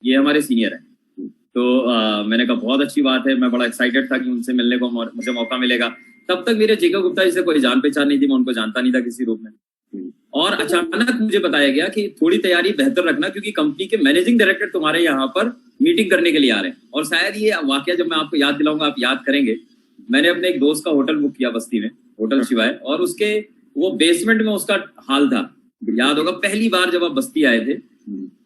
ये हमारे सीनियर है। तो मैंने कहा बहुत अच्छी बात है, मैं बड़ा एक्साइटेड था कि उनसे मिलने को मुझे मौका मिलेगा। तब तक मेरे जेके गुप्ता जी से कोई जान पहचान नहीं थी, मैं उनको जानता नहीं था किसी रूप में। और अचानक मुझे बताया गया कि थोड़ी तैयारी बेहतर रखना, क्योंकि कंपनी के मैनेजिंग डायरेक्टर तुम्हारे यहाँ पर मीटिंग करने के लिए आ रहे हैं। और शायद ये वाकया जब मैं आपको याद दिलाऊंगा आप याद करेंगे। मैंने अपने एक दोस्त का होटल बुक किया बस्ती में, होटल शिवाय, और उसके वो बेसमेंट में उसका हाल था, याद होगा, पहली बार जब आप बस्ती आए थे।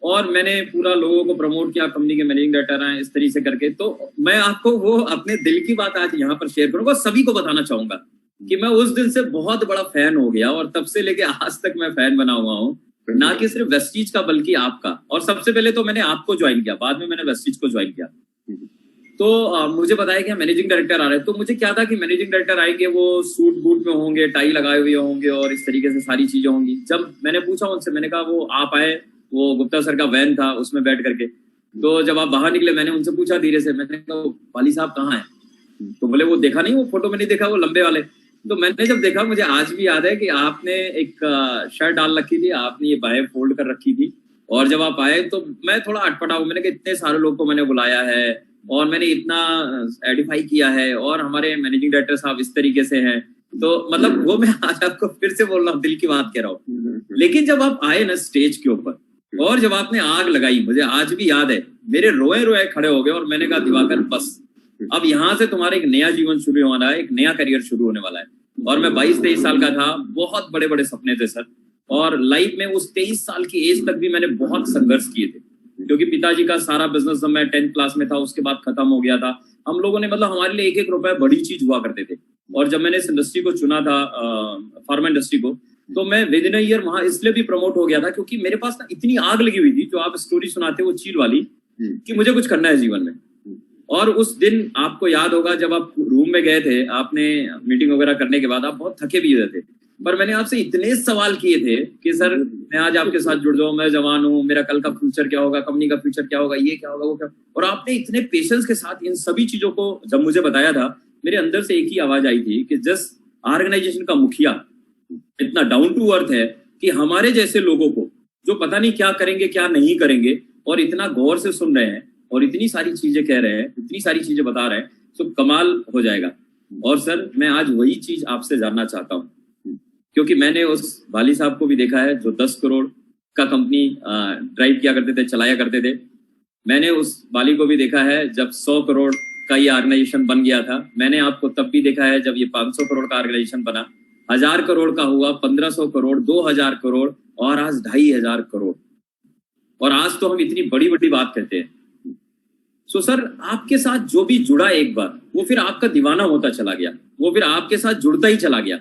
और मैंने पूरा लोगों को प्रमोट किया, कंपनी के मैनेजिंग डायरेक्टर आए इस तरीके से करके। तो मैं आपको वो अपने दिल की बात आज यहाँ पर शेयर करूंगा, सभी को बताना चाहूंगा कि मैं उस दिन से बहुत बड़ा फैन हो गया, और तब से लेके आज तक मैं फैन बना हुआ हूँ, ना कि सिर्फ वेस्टीज का बल्कि आपका। और सबसे पहले तो मैंने आपको ज्वाइन किया, बाद में मैंने वेस्टीज को ज्वाइन किया। तो मुझे बताया कि मैनेजिंग डायरेक्टर आ रहे हैं। तो मुझे क्या था कि मैनेजिंग डायरेक्टर आएंगे, वो सूट बूट में होंगे, टाई लगाए हुए होंगे, और इस तरीके से सारी चीजें होंगी। जब मैंने पूछा उनसे, मैंने कहा वो आप आए, वो गुप्ता सर का वैन था उसमें बैठ करके। तो जब आप बाहर निकले मैंने उनसे पूछा धीरे से, मैंने कहा वाली साहब कहाँ है? तो बोले वो देखा नहीं, वो फोटो में नहीं देखा, वो लंबे वाले। तो मैंने जब देखा, मुझे आज भी याद है कि आपने एक शर्ट डाल रखी थी, आपने ये बाहें फोल्ड कर रखी थी। और जब आप आए तो मैं थोड़ा अटपटा हूँ, मैंने कहा इतने सारे लोग को मैंने बुलाया है और मैंने इतना एडिफाई किया है, और हमारे मैनेजिंग डायरेक्टर साहब इस तरीके से हैं। तो मतलब वो मैं आज आपको फिर से बोल रहा हूँ, दिल की बात कह रहा हूँ। लेकिन जब आप आए ना स्टेज के ऊपर, और जब आपने आग लगाई, मुझे आज भी याद है, मेरे रोए रोए खड़े हो गए। और मैंने कहा दिवाकर बस अब यहाँ से तुम्हारा एक नया जीवन शुरू होने वाला है, एक नया करियर शुरू होने वाला है। और मैं 22-23 साल का था, बहुत बड़े बड़े सपने थे सर। और लाइफ में उस 23 साल की एज तक भी मैंने बहुत संघर्ष किए थे, क्योंकि पिताजी का सारा बिजनेस जब मैं 10th क्लास में था उसके बाद खत्म हो गया था। हम लोगों ने मतलब हमारे लिए एक एक रुपए बड़ी चीज हुआ करते थे। और जब मैंने इस इंडस्ट्री को चुना था, फार्मा इंडस्ट्री को, तो मैं विद इन अ ईयर वहां इसलिए भी प्रमोट हो गया था क्योंकि मेरे पास ना इतनी आग लगी हुई थी, जो आप स्टोरी सुनाते वो चील वाली, कि मुझे कुछ करना है जीवन में। और उस दिन आपको याद होगा जब आप रूम में गए थे, आपने मीटिंग वगैरह करने के बाद आप बहुत थके भी हुए थे, पर मैंने आपसे इतने सवाल किए थे कि सर मैं आज आपके साथ जुड़ जाऊं, मैं जवान हूं, मेरा कल का फ्यूचर क्या होगा, कंपनी का फ्यूचर क्या होगा, ये क्या होगा, वो क्या। और आपने इतने पेशेंस के साथ इन सभी चीजों को जब मुझे बताया था, मेरे अंदर से एक ही आवाज आई थी कि जिस ऑर्गेनाइजेशन का मुखिया इतना डाउन टू अर्थ है कि हमारे जैसे लोगों को जो पता नहीं क्या करेंगे क्या नहीं करेंगे, और इतना गौर से सुन रहे हैं और इतनी सारी चीजें कह रहे हैं, इतनी सारी चीजें बता रहे हैं, तो कमाल हो जाएगा। और सर मैं आज वही चीज आपसे जानना चाहता हूँ, क्योंकि मैंने उस वाली साहब को भी देखा है जो 10 करोड़ का कंपनी ड्राइव किया करते थे, चलाया करते थे। मैंने उस वाली को भी देखा है जब 100 करोड़ का ये ऑर्गेनाइजेशन बन गया था। मैंने आपको तब भी देखा है जब ये 500 करोड़ का ऑर्गेनाइजेशन बना, 1000 करोड़ का हुआ, 1500 करोड़, 2000 करोड़, और आज 2500 करोड़। और आज तो हम इतनी बड़ी बड़ी बात कहते हैं। सो सर आपके साथ जो भी जुड़ा एक बार, वो फिर आपका दीवाना होता चला गया, वो फिर आपके साथ जुड़ता ही चला गया।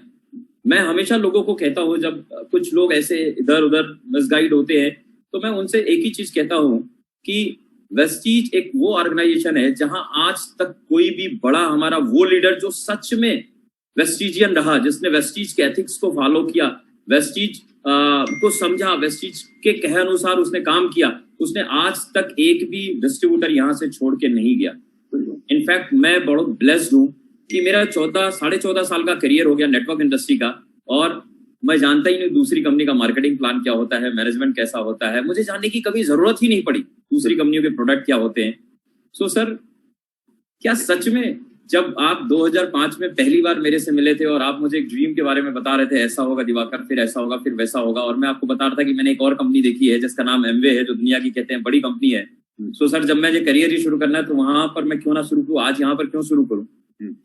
मैं हमेशा लोगों को कहता हूँ, जब कुछ लोग ऐसे इधर उधर मिसगाइड होते हैं, तो मैं उनसे एक ही चीज कहता हूँ कि वेस्टीज एक वो ऑर्गेनाइजेशन है जहां आज तक कोई भी बड़ा हमारा वो लीडर जो सच में वेस्टीजियन रहा, जिसने वेस्टीज के एथिक्स को फॉलो किया, वेस्टीज को समझा, वेस्टीज के कहे अनुसार उसने काम किया, उसने आज तक एक भी डिस्ट्रीब्यूटर यहाँ से छोड़ के नहीं गया। इनफैक्ट मैं बहुत ब्लेस्ड हूँ कि मेरा 14-14.5 साल का करियर हो गया नेटवर्क इंडस्ट्री का, और मैं जानता ही नहीं दूसरी कंपनी का मार्केटिंग प्लान क्या होता है, मैनेजमेंट कैसा होता है, मुझे जानने की कभी जरूरत ही नहीं पड़ी दूसरी कंपनियों के प्रोडक्ट क्या होते हैं। सो सर क्या सच में जब आप 2005 में पहली बार मेरे से मिले थे और आप मुझे एक ड्रीम के बारे में बता रहे थे, ऐसा होगा दिवाकर, फिर ऐसा होगा, फिर वैसा होगा, और मैं आपको बता रहा था कि मैंने एक और कंपनी देखी है जिसका नाम एमवे है, जो दुनिया की कहते हैं बड़ी कंपनी है। सो सर जब मैं ये करियर ही शुरू करना है तो वहां पर मैं क्यों ना शुरू करूं, आज यहाँ पर क्यों शुरू करूं।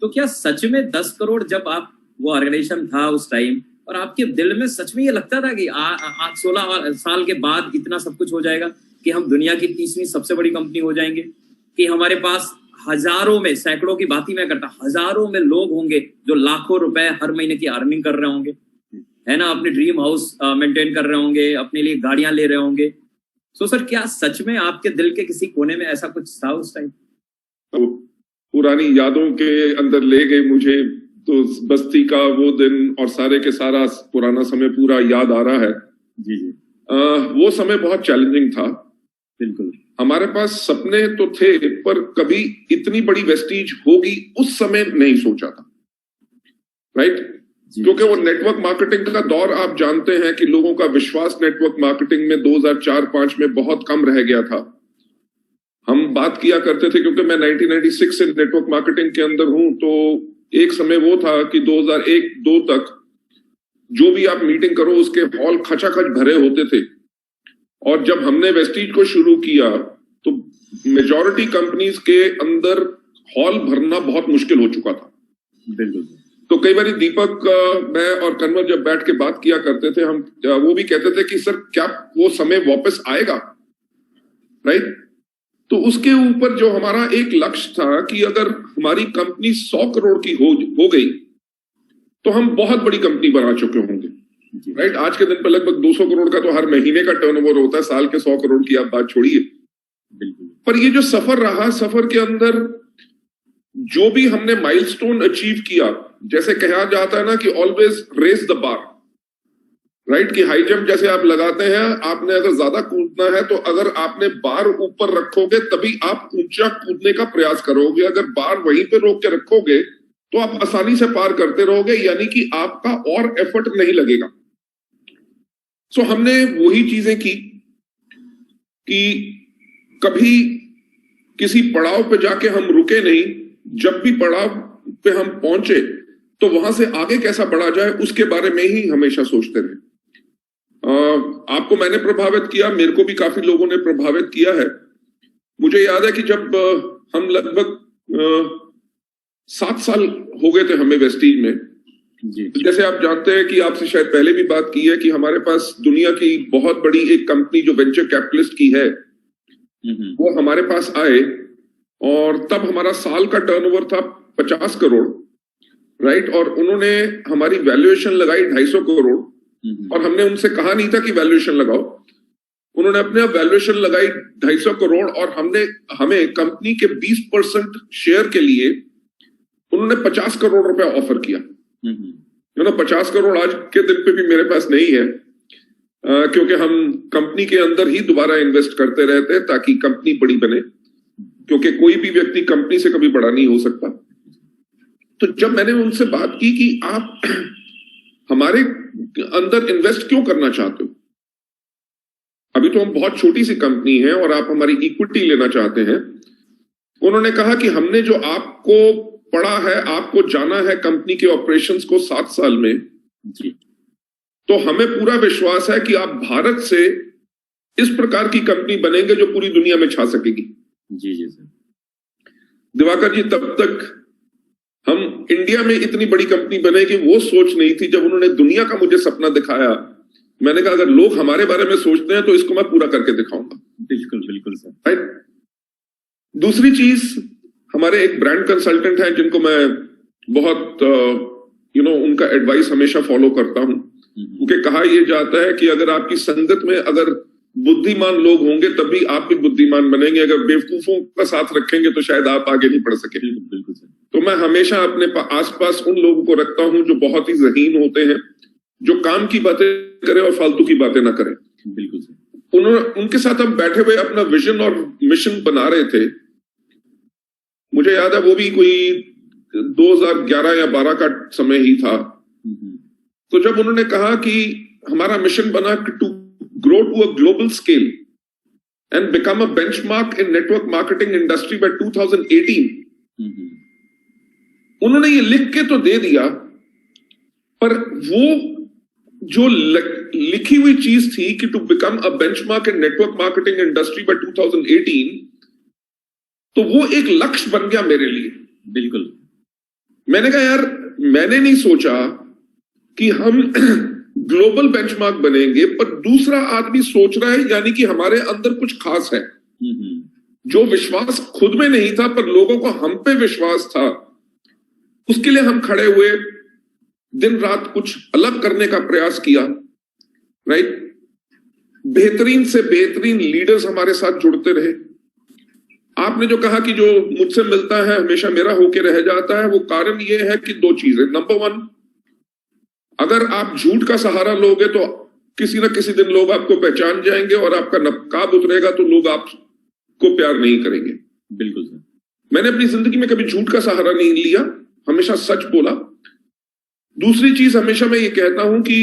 तो क्या सच में 10 करोड़ जब आप वो ऑर्गेनाइजेशन था उस टाइम, और आपके दिल में सच में ये लगता था कि आज 16 साल के बाद इतना सब कुछ हो जाएगा, कि हम दुनिया की 30वीं सबसे बड़ी कंपनी हो जाएंगे, कि हमारे पास हजारों में, सैकड़ों की बात ही मैं करता, हजारों में लोग होंगे जो लाखों रुपए हर महीने की अर्निंग कर रहे होंगे, है ना, अपने ड्रीम हाउस मेंटेन कर रहे होंगे, अपने लिए गाड़ियां ले रहे होंगे। सो सर क्या सच में आपके दिल के किसी कोने में ऐसा कुछ था उस टाइम? पुरानी यादों के अंदर ले गए मुझे, तो बस्ती का वो दिन और सारे के सारा पुराना समय पूरा याद आ रहा है। जी जी। वो समय बहुत चैलेंजिंग था। बिल्कुल। हमारे पास सपने तो थे, पर कभी इतनी बड़ी वेस्टीज होगी उस समय नहीं सोचा था, राइट? क्योंकि वो नेटवर्क मार्केटिंग का दौर आप जानते हैं कि लोगों का विश्वास नेटवर्क मार्केटिंग में 2004-5 में बहुत कम रह गया था। बात किया करते थे, क्योंकि मैं 1996 से नेटवर्क मार्केटिंग के अंदर हूं, तो एक समय वो था कि 2001-2 तक जो भी आप मीटिंग करो उसके हॉल खचाखच भरे होते थे। और जब हमने वेस्टीज को शुरू किया तो मेजॉरिटी कंपनीज के अंदर हॉल भरना बहुत मुश्किल हो चुका था। बिल्कुल। तो कई बार दीपक, मैं और कन्वर जब बैठ के बात किया करते थे, हम वो भी कहते थे कि सर क्या वो समय वापस आएगा, राइट? तो उसके ऊपर जो हमारा एक लक्ष्य था कि अगर हमारी कंपनी 100 करोड़ की हो गई तो हम बहुत बड़ी कंपनी बना चुके होंगे, राइट? आज के दिन पे लगभग 200 करोड़ का तो हर महीने का टर्नओवर होता है, साल के 100 करोड़ की आप बात छोड़िए। पर ये जो सफर रहा, सफर के अंदर जो भी हमने माइलस्टोन अचीव किया, जैसे कहा जाता है ना कि always raise the bar, right? कि हाई जंप जैसे आप लगाते हैं, आपने अगर ज्यादा कूदना है तो अगर आपने बार ऊपर रखोगे तभी आप ऊंचा कूदने का प्रयास करोगे। अगर बार वहीं पे रोक के रखोगे तो आप आसानी से पार करते रहोगे, यानी कि आपका और एफर्ट नहीं लगेगा। सो हमने वही चीजें की कि कभी किसी पड़ाव पे जाके हम रुके नहीं, जब भी पड़ाव पे हम पहुंचे तो वहां से आगे कैसा बढ़ा जाए उसके बारे में ही हमेशा सोचते रहे। आपको मैंने प्रभावित किया, मेरे को भी काफी लोगों ने प्रभावित किया है। मुझे याद है कि जब हम लगभग 7 साल हो गए थे हमें वेस्टीज में जी। जैसे आप जानते हैं कि आपसे शायद पहले भी बात की है कि हमारे पास दुनिया की बहुत बड़ी एक कंपनी जो वेंचर कैपिटलिस्ट की है वो हमारे पास आए, और तब हमारा साल का टर्नओवर था 50 करोड़, राइट? और उन्होंने हमारी वैल्यूएशन लगाई 250 करोड़, और हमने उनसे कहा नहीं था कि वैल्यूएशन लगाओ, उन्होंने अपने वैल्यूएशन लगाई 250 करोड़, और हमें कंपनी के 20% शेयर के लिए उन्होंने 50 करोड़ रुपया ऑफर किया। 50 करोड़ आज के दिन पे भी मेरे पास नहीं है, क्योंकि हम कंपनी के अंदर ही दोबारा इन्वेस्ट करते रहते हैं ताकि कंपनी बड़ी बने, क्योंकि कोई भी व्यक्ति कंपनी से कभी बड़ा नहीं हो सकता। तो जब मैंने उनसे बात की कि आप हमारे अंदर इन्वेस्ट क्यों करना चाहते हो, अभी तो हम बहुत छोटी सी कंपनी है और आप हमारी इक्विटी लेना चाहते हैं, उन्होंने कहा कि हमने जो आपको पढ़ा है, आपको जाना है कंपनी के ऑपरेशंस को 7 साल में जी, तो हमें पूरा विश्वास है कि आप भारत से इस प्रकार की कंपनी बनेंगे जो पूरी दुनिया में छा सकेगी। जी जी सर। दिवाकर जी, तब तक हम इंडिया में इतनी बड़ी कंपनी बनेगी वो सोच नहीं थी। जब उन्होंने दुनिया का मुझे सपना दिखाया, मैंने कहा अगर लोग हमारे बारे में सोचते हैं तो इसको मैं पूरा करके दिखाऊंगा। बिल्कुल बिल्कुल सर, राइट। दूसरी चीज, हमारे एक ब्रांड कंसल्टेंट है जिनको मैं बहुत उनका एडवाइस हमेशा फॉलो करता हूं, क्योंकि कहा यह जाता है कि अगर आपकी संगत में अगर बुद्धिमान लोग होंगे तभी आप भी बुद्धिमान बनेंगे, अगर बेवकूफों का साथ रखेंगे तो शायद आप आगे नहीं बढ़ सके। बिल्कुल सर। तो मैं हमेशा अपने आसपास उन लोगों को रखता हूं जो बहुत ही ज़हीन होते हैं, जो काम की बातें करें और फालतू की बातें ना करें। बिल्कुल सर। उनके साथ हम बैठे हुए अपना विजन और मिशन बना रहे थे। मुझे याद है वो भी कोई 2011 या 12 का समय ही था। तो जब उन्होंने कहा कि हमारा मिशन बना to grow to a global scale and become a benchmark in network marketing industry by 2018, उन्होंने ये लिख के तो दे दिया, पर वो जो लिखी हुई चीज थी कि to become a benchmark in network marketing industry by 2018, तो वो एक लक्ष्य बन गया मेरे लिए। बिल्कुल। मैंने कहा यार, मैंने नहीं सोचा कि हम ग्लोबल बेंचमार्क बनेंगे, पर दूसरा आदमी सोच रहा है, यानी कि हमारे अंदर कुछ खास है। जो विश्वास खुद में नहीं था पर लोगों को हम पे विश्वास था, उसके लिए हम खड़े हुए, दिन रात कुछ अलग करने का प्रयास किया। राइट। बेहतरीन से बेहतरीन लीडर्स हमारे साथ जुड़ते रहे। आपने जो कहा कि जो मुझसे मिलता है हमेशा मेरा होके रह जाता है, वो कारण ये है कि 2 चीजें। नंबर 1, अगर आप झूठ का सहारा लोगे तो किसी ना किसी दिन लोग आपको पहचान जाएंगे, और आपका नकाब उतरेगा तो लोग आपको प्यार नहीं करेंगे। बिल्कुल सर। मैंने अपनी जिंदगी में कभी झूठ का सहारा नहीं लिया, हमेशा सच बोला। दूसरी चीज, हमेशा मैं ये कहता हूं कि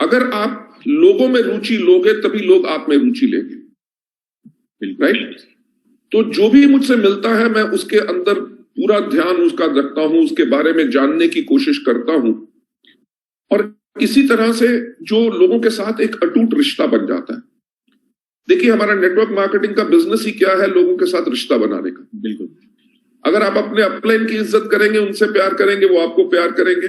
अगर आप लोगों में रुचि लोगे तभी लोग आप में रुचि लेंगे। राइट। तो जो भी मुझसे मिलता है मैं उसके अंदर पूरा ध्यान उसका रखता हूं, उसके बारे में जानने की कोशिश करता हूं, और इसी तरह से जो लोगों के साथ एक अटूट रिश्ता बन जाता है। देखिए, हमारा नेटवर्क मार्केटिंग का बिजनेस ही क्या है? लोगों के साथ रिश्ता बनाने का। बिल्कुल। अगर आप अपने अपलाइन की इज्जत करेंगे, उनसे प्यार करेंगे, वो आपको प्यार करेंगे,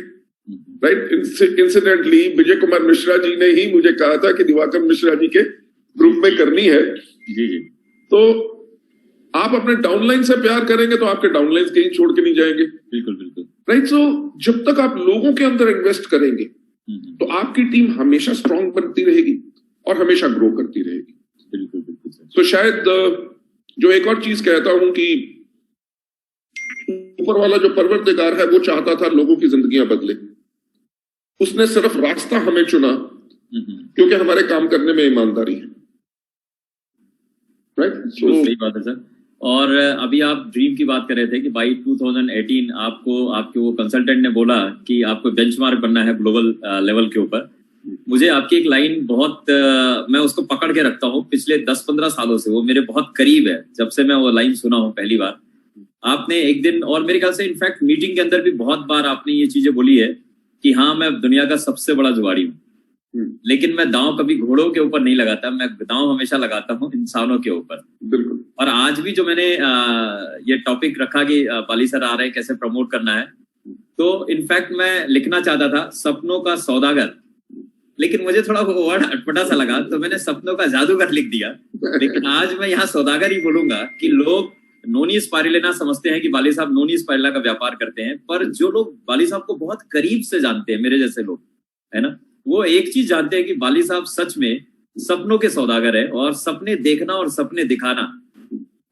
राइट? इंसिडेंटली विजय कुमार मिश्रा जी ने ही मुझे कहा था कि दिवाकर मिश्रा जी के ग्रुप में करनी है। जी जी। तो आप अपने डाउनलाइन से प्यार करेंगे तो आपके डाउनलाइन कहीं छोड़ के नहीं जाएंगे। बिल्कुल बिल्कुल। राइट? सो जब तक आप लोगों के अंदर इन्वेस्ट करेंगे तो आपकी टीम हमेशा स्ट्रांग बनती रहेगी और हमेशा ग्रो करती रहेगी। बिल्कुल बिल्कुल सर। तो शायद जो एक और चीज कहता हूं कि ऊपर वाला जो परवरदिगार है वो चाहता था लोगों की जिंदगियां बदले। उसने सिर्फ रास्ता हमें चुना क्योंकि हमारे काम करने में ईमानदारी है। राइट? सही बात है सर। और अभी आप ड्रीम की बात कर रहे थे कि बाई 2018 आपको आपके वो कंसल्टेंट ने बोला कि आपको बेंचमार्क बनना है ग्लोबल लेवल के ऊपर। मुझे आपकी एक लाइन बहुत मैं उसको पकड़ के रखता हूँ पिछले 10-15 सालों से, वो मेरे बहुत करीब है। जब से मैं वो लाइन सुना हूँ पहली बार, आपने एक दिन, और मेरे ख्याल से इनफैक्ट मीटिंग के अंदर भी बहुत बार आपने ये चीजें बोली है कि हाँ, मैं दुनिया का सबसे बड़ा जुआड़ी हूँ, लेकिन मैं दांव कभी घोड़ों के ऊपर नहीं लगाता, मैं दांव हमेशा लगाता हूँ इंसानों के ऊपर। बिल्कुल। और आज भी जो मैंने ये टॉपिक रखा कि बाली सर आ रहे हैं, कैसे प्रमोट करना है, तो इनफैक्ट मैं लिखना चाहता था सपनों का सौदागर, लेकिन मुझे थोड़ा वो वर्ड अटपटा सा लगा तो मैंने सपनों का जादूगर लिख दिया। लेकिन आज मैं यहाँ सौदागर ही बोलूंगा कि लोग नोनी स्पाइरुलिना समझते हैं कि बाली साहब नोनी स्पाइरुलिना का व्यापार करते हैं, पर जो लोग बाली साहब को बहुत करीब से जानते हैं, मेरे जैसे लोग है ना, वो एक चीज जानते हैं कि बाली साहब सच में सपनों के सौदागर है और सपने देखना और सपने दिखाना।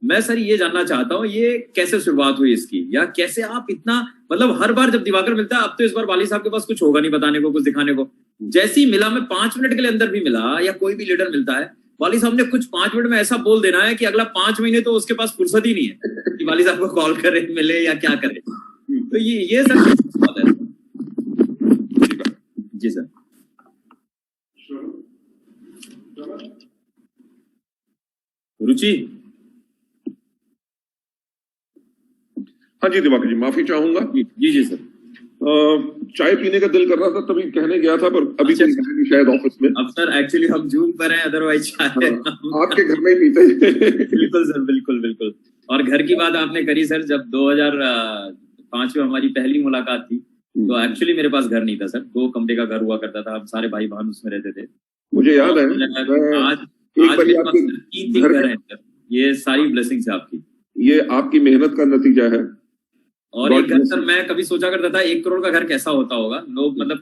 मैं सर ये जानना चाहता हूँ, ये कैसे शुरुआत हुई इसकी, या कैसे आप इतना, मतलब हर बार जब दिवाकर मिलता है, अब तो इस बार बाली साहब के पास कुछ होगा नहीं बताने को, कुछ दिखाने को, जैसे ही मिला, मैं 5 मिनट के लिए अंदर भी मिला, या कोई भी लीडर मिलता है, बाली साहब ने कुछ 5 मिनट में ऐसा बोल देना है कि अगला 5 महीने तो उसके पास फुर्सत ही नहीं है कि बाली साहब को कॉल करे, मिले या क्या करे। तो ये सर बात है। जी सर। रुचि। हाँ जी दिवाकर जी, माफी चाहूंगा। जी जी सर। चाय पीने का दिल कर रहा था, तभी कहने गया था, पर अभी अच्छा, नहीं शायद ऑफिस में। अब सर एक्चुअली हम जूम पर हैं, अदरवाइज चाय आपके घर में ही पीते। बिल्कुल सर, बिल्कुल बिल्कुल। और घर की बात आपने करी सर, जब 2005 में हमारी पहली मुलाकात थी, तो एक्चुअली मेरे पास घर नहीं था सर, 2 कमरे का घर हुआ करता था, हम सारे भाई बहन उसमें रहते थे। मुझे याद है। आज मेरे पास 3 घर हैं सर। ये सारी ब्लेसिंग्स है आपकी, ये आपकी मेहनत का नतीजा है। और एक घर सर, मैं कभी सोचा करता था 1 करोड़ का घर कैसा होता होगा, लोग मतलब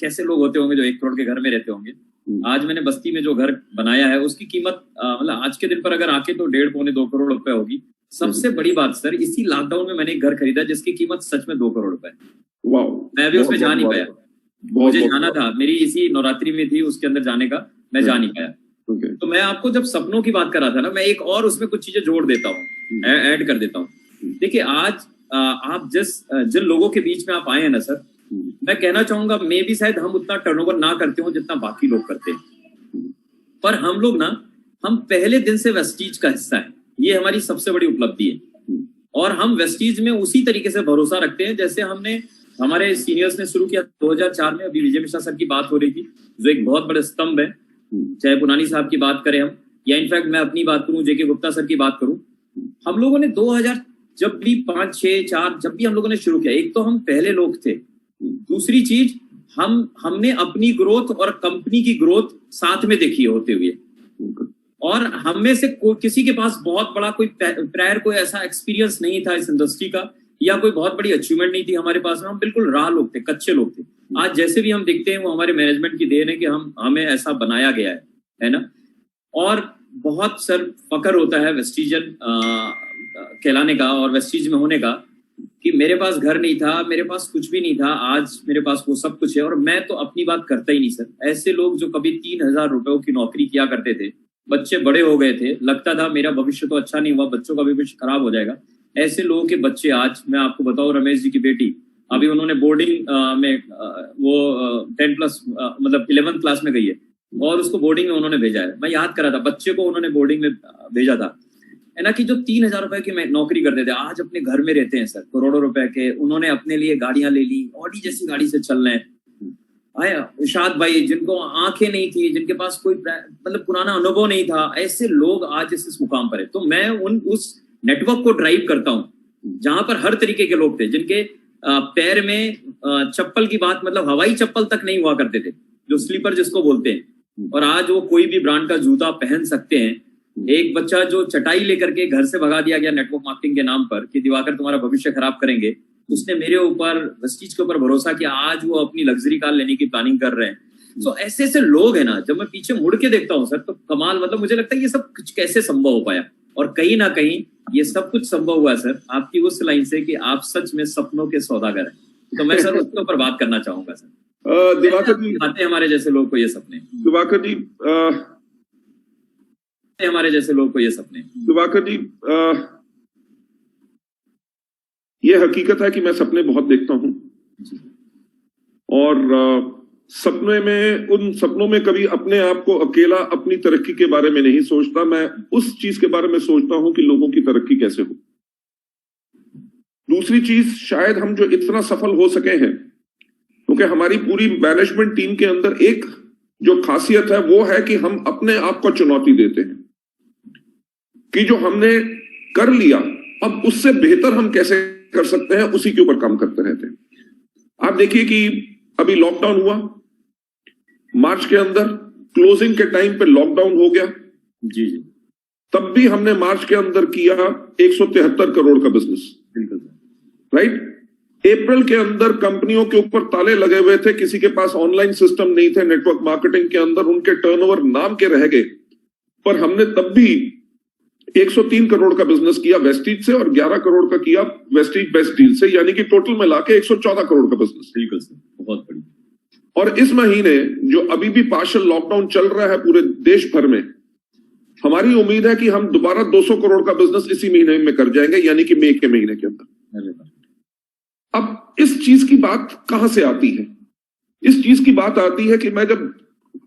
कैसे लोग होते होंगे जो 1 करोड़ के घर में रहते होंगे। आज मैंने बस्ती में जो घर बनाया है, उसकी कीमत मतलब आज के दिन पर अगर आके तो 1.5-2 करोड़ रुपए होगी। सबसे बड़ी बात सर, इसी लॉकडाउन में मैंने एक घर खरीदा जिसकी कीमत सच में 2 करोड़ रुपए। मैं अभी उसमें जा नहीं पाया, मुझे जाना था, मेरी इसी नवरात्रि में थी उसके अंदर जाने का, मैं जा नहीं पाया। तो मैं आपको जब सपनों की बात कर रहा था ना, मैं एक और उसमें कुछ चीजें जोड़ देता हूँ, ऐड कर देता हूँ। देखिए, आज आप जिन लोगों के बीच में आप आए हैं ना सर, मैं कहना चाहूंगा, मे भी शायद हम उतना टर्नओवर ना करते हो जितना बाकी लोग करते हैं, पर हम लोग ना, हम पहले दिन से वेस्टीज का हिस्सा है, ये हमारी सबसे बड़ी उपलब्धि है। और हम वेस्टीज में उसी तरीके से भरोसा रखते हैं जैसे हमारे सीनियर्स ने शुरू किया 2004 में। अभी विजय मिश्रा सर की बात हो रही थी, जो एक बहुत बड़े स्तंभ है, चाहे पुनानी साहब की बात करें हम, या इनफैक्ट मैं अपनी बात करूं, जेके गुप्ता सर की बात करूं, हम लोगों ने 2000 जब भी 5, 6, 4 जब भी हम लोगों ने शुरू किया, एक तो हम पहले लोग थे, दूसरी चीज हमने अपनी ग्रोथ और कंपनी की ग्रोथ साथ में देखी होते हुए, और हम में से किसी के पास बहुत बड़ा कोई प्रायर कोई ऐसा एक्सपीरियंस नहीं था इस इंडस्ट्री का, या कोई बहुत बड़ी अचीवमेंट नहीं थी हमारे पास में। हम बिल्कुल राह लोग थे, कच्चे लोग थे। आज जैसे भी हम दिखते हैं वो हमारे मैनेजमेंट की देन है कि हमें ऐसा बनाया गया है ना। और बहुत सर फकर होता है वेस्टिजन कहलाने का और वेस्टीज में होने का, कि मेरे पास घर नहीं था, मेरे पास कुछ भी नहीं था, आज मेरे पास वो सब कुछ है। और मैं तो अपनी बात करता ही नहीं सर, ऐसे लोग जो कभी 3000 रुपयों की नौकरी किया करते थे, बच्चे बड़े हो गए थे, लगता था मेरा भविष्य तो अच्छा नहीं हुआ, बच्चों का भविष्य खराब हो जाएगा, ऐसे लोगों के बच्चे आज, मैं आपको बताऊं, रमेश जी की बेटी अभी उन्होंने बोर्डिंग में वो 10+ मतलब 11th क्लास में गई है, और उसको बोर्डिंग में उन्होंने भेजा है। मैं याद करा था, बच्चे को उन्होंने बोर्डिंग में भेजा था। है ना, कि जो 3,000 रुपए की नौकरी करते थे आज अपने घर में रहते हैं सर, करोड़ों रुपए के। उन्होंने अपने लिए गाड़ियां ले ली, ऑडी जैसी गाड़ी से चल रहे हैं। इरशाद भाई, जिनको आंखें नहीं थी, जिनके पास कोई मतलब पुराना अनुभव नहीं था, ऐसे लोग आज इस मुकाम पर है। तो मैं उस नेटवर्क को ड्राइव करता हूँ जहां पर हर तरीके के लोग थे, जिनके पैर में चप्पल की बात मतलब हवाई चप्पल तक नहीं हुआ करते थे, जो स्लीपर जिसको बोलते हैं, और आज वो कोई भी ब्रांड का जूता पहन सकते हैं। एक बच्चा जो चटाई लेकर के घर से भगा दिया गया नेटवर्क मार्केटिंग के नाम पर कि दिवाकर तुम्हारा भविष्य खराब करेंगे, उसने मेरे ऊपर, वेस्टीज के ऊपर भरोसा किया, आज वो अपनी लग्जरी कार लेने की प्लानिंग कर रहे हैं। तो ऐसे ऐसे लोग हैं ना, जब मैं पीछे मुड़ के देखता हूँ सर, तो कमाल, मतलब मुझे लगता है ये सब कुछ कैसे संभव हो पाया। और कहीं ना कहीं ये सब कुछ संभव हुआ सर आपकी उस लाइन से कि आप सच में सपनों के सौदागर हैं। तो मैं सर उसके ऊपर बात करना चाहूंगा सर। दिवाकर जी, आते हमारे जैसे लोग को ये सपने, दिवाकर जी, हमारे जैसे लोग को ये सपने, दिवाकर जी, ये हकीकत है कि मैं सपने बहुत देखता हूं, और सपने में, उन सपनों में कभी अपने आप को अकेला अपनी तरक्की के बारे में नहीं सोचता। मैं उस चीज के बारे में सोचता हूं कि लोगों की तरक्की कैसे हो। दूसरी चीज, शायद हम जो इतना सफल हो सके हैं क्योंकि हमारी पूरी मैनेजमेंट टीम के अंदर एक जो खासियत है वो है कि हम अपने आप को चुनौती देते हैं कि जो हमने कर लिया अब उससे बेहतर हम कैसे कर सकते हैं, उसी के ऊपर काम करते रहते हैं। आप देखिए कि अभी लॉकडाउन हुआ, मार्च के अंदर क्लोजिंग के टाइम पे लॉकडाउन हो गया जी जी, तब भी हमने मार्च के अंदर किया 173 करोड़ का बिजनेस, राइट। अप्रैल के अंदर कंपनियों के ऊपर ताले लगे हुए थे, किसी के पास ऑनलाइन सिस्टम नहीं थे नेटवर्क मार्केटिंग के अंदर, उनके टर्नओवर नाम के रह गए, पर हमने तब भी 103 करोड़ का बिजनेस किया वेस्टीज से और 11 करोड़ का किया वेस्टीज बेस्ट डील से, यानी कि टोटल मिला के 114 करोड़ का बिजनेस। बिल्कुल सर, बहुत बढ़िया। और इस महीने जो अभी भी पार्शियल लॉकडाउन चल रहा है पूरे देश भर में, हमारी उम्मीद है कि हम दोबारा 200 करोड़ का बिजनेस इसी महीने में कर जाएंगे, यानी कि मई के महीने के अंदर। अब इस चीज की बात कहां से आती है? इस चीज की बात आती है कि मैं जब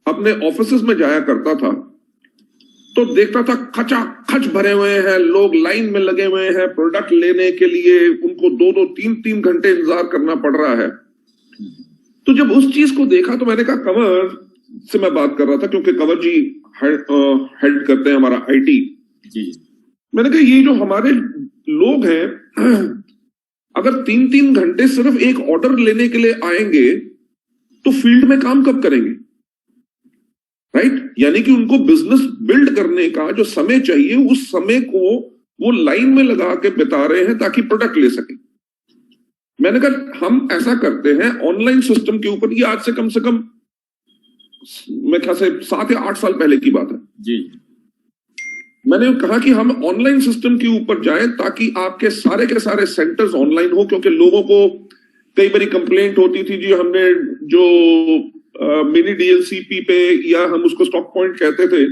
अपने ऑफिसेज में जाया करता था तो देखता था खचाखच भरे हुए हैं लोग, लाइन में लगे हुए हैं प्रोडक्ट लेने के लिए, उनको 2-2, 3-3 घंटे इंतजार करना पड़ रहा है। तो जब उस चीज को देखा तो मैंने कहा, कंवर से मैं बात कर रहा था क्योंकि कंवर जी हेड करते हैं हमारा आईटी जी। मैंने कहा ये जो हमारे लोग हैं अगर 3-3 घंटे सिर्फ एक ऑर्डर लेने के लिए आएंगे तो फील्ड में काम कब करेंगे, राइट। यानी कि उनको बिजनेस बिल्ड करने का जो समय चाहिए उस समय को वो लाइन में लगा के बिता रहे हैं ताकि प्रोडक्ट ले सके। मैंने कहा हम ऐसा करते हैं ऑनलाइन सिस्टम के ऊपर, ये आज से कम मैं ख्याल से 7 या 8 साल पहले की बात है जी। मैंने कहा कि हम ऑनलाइन सिस्टम के ऊपर जाएं ताकि आपके सारे के सारे सेंटर्स ऑनलाइन हो, क्योंकि लोगों को कई बारी कंप्लेंट होती थी जी, हमने जो मिनी डीएलसीपी पे या हम उसको स्टॉक पॉइंट कहते थे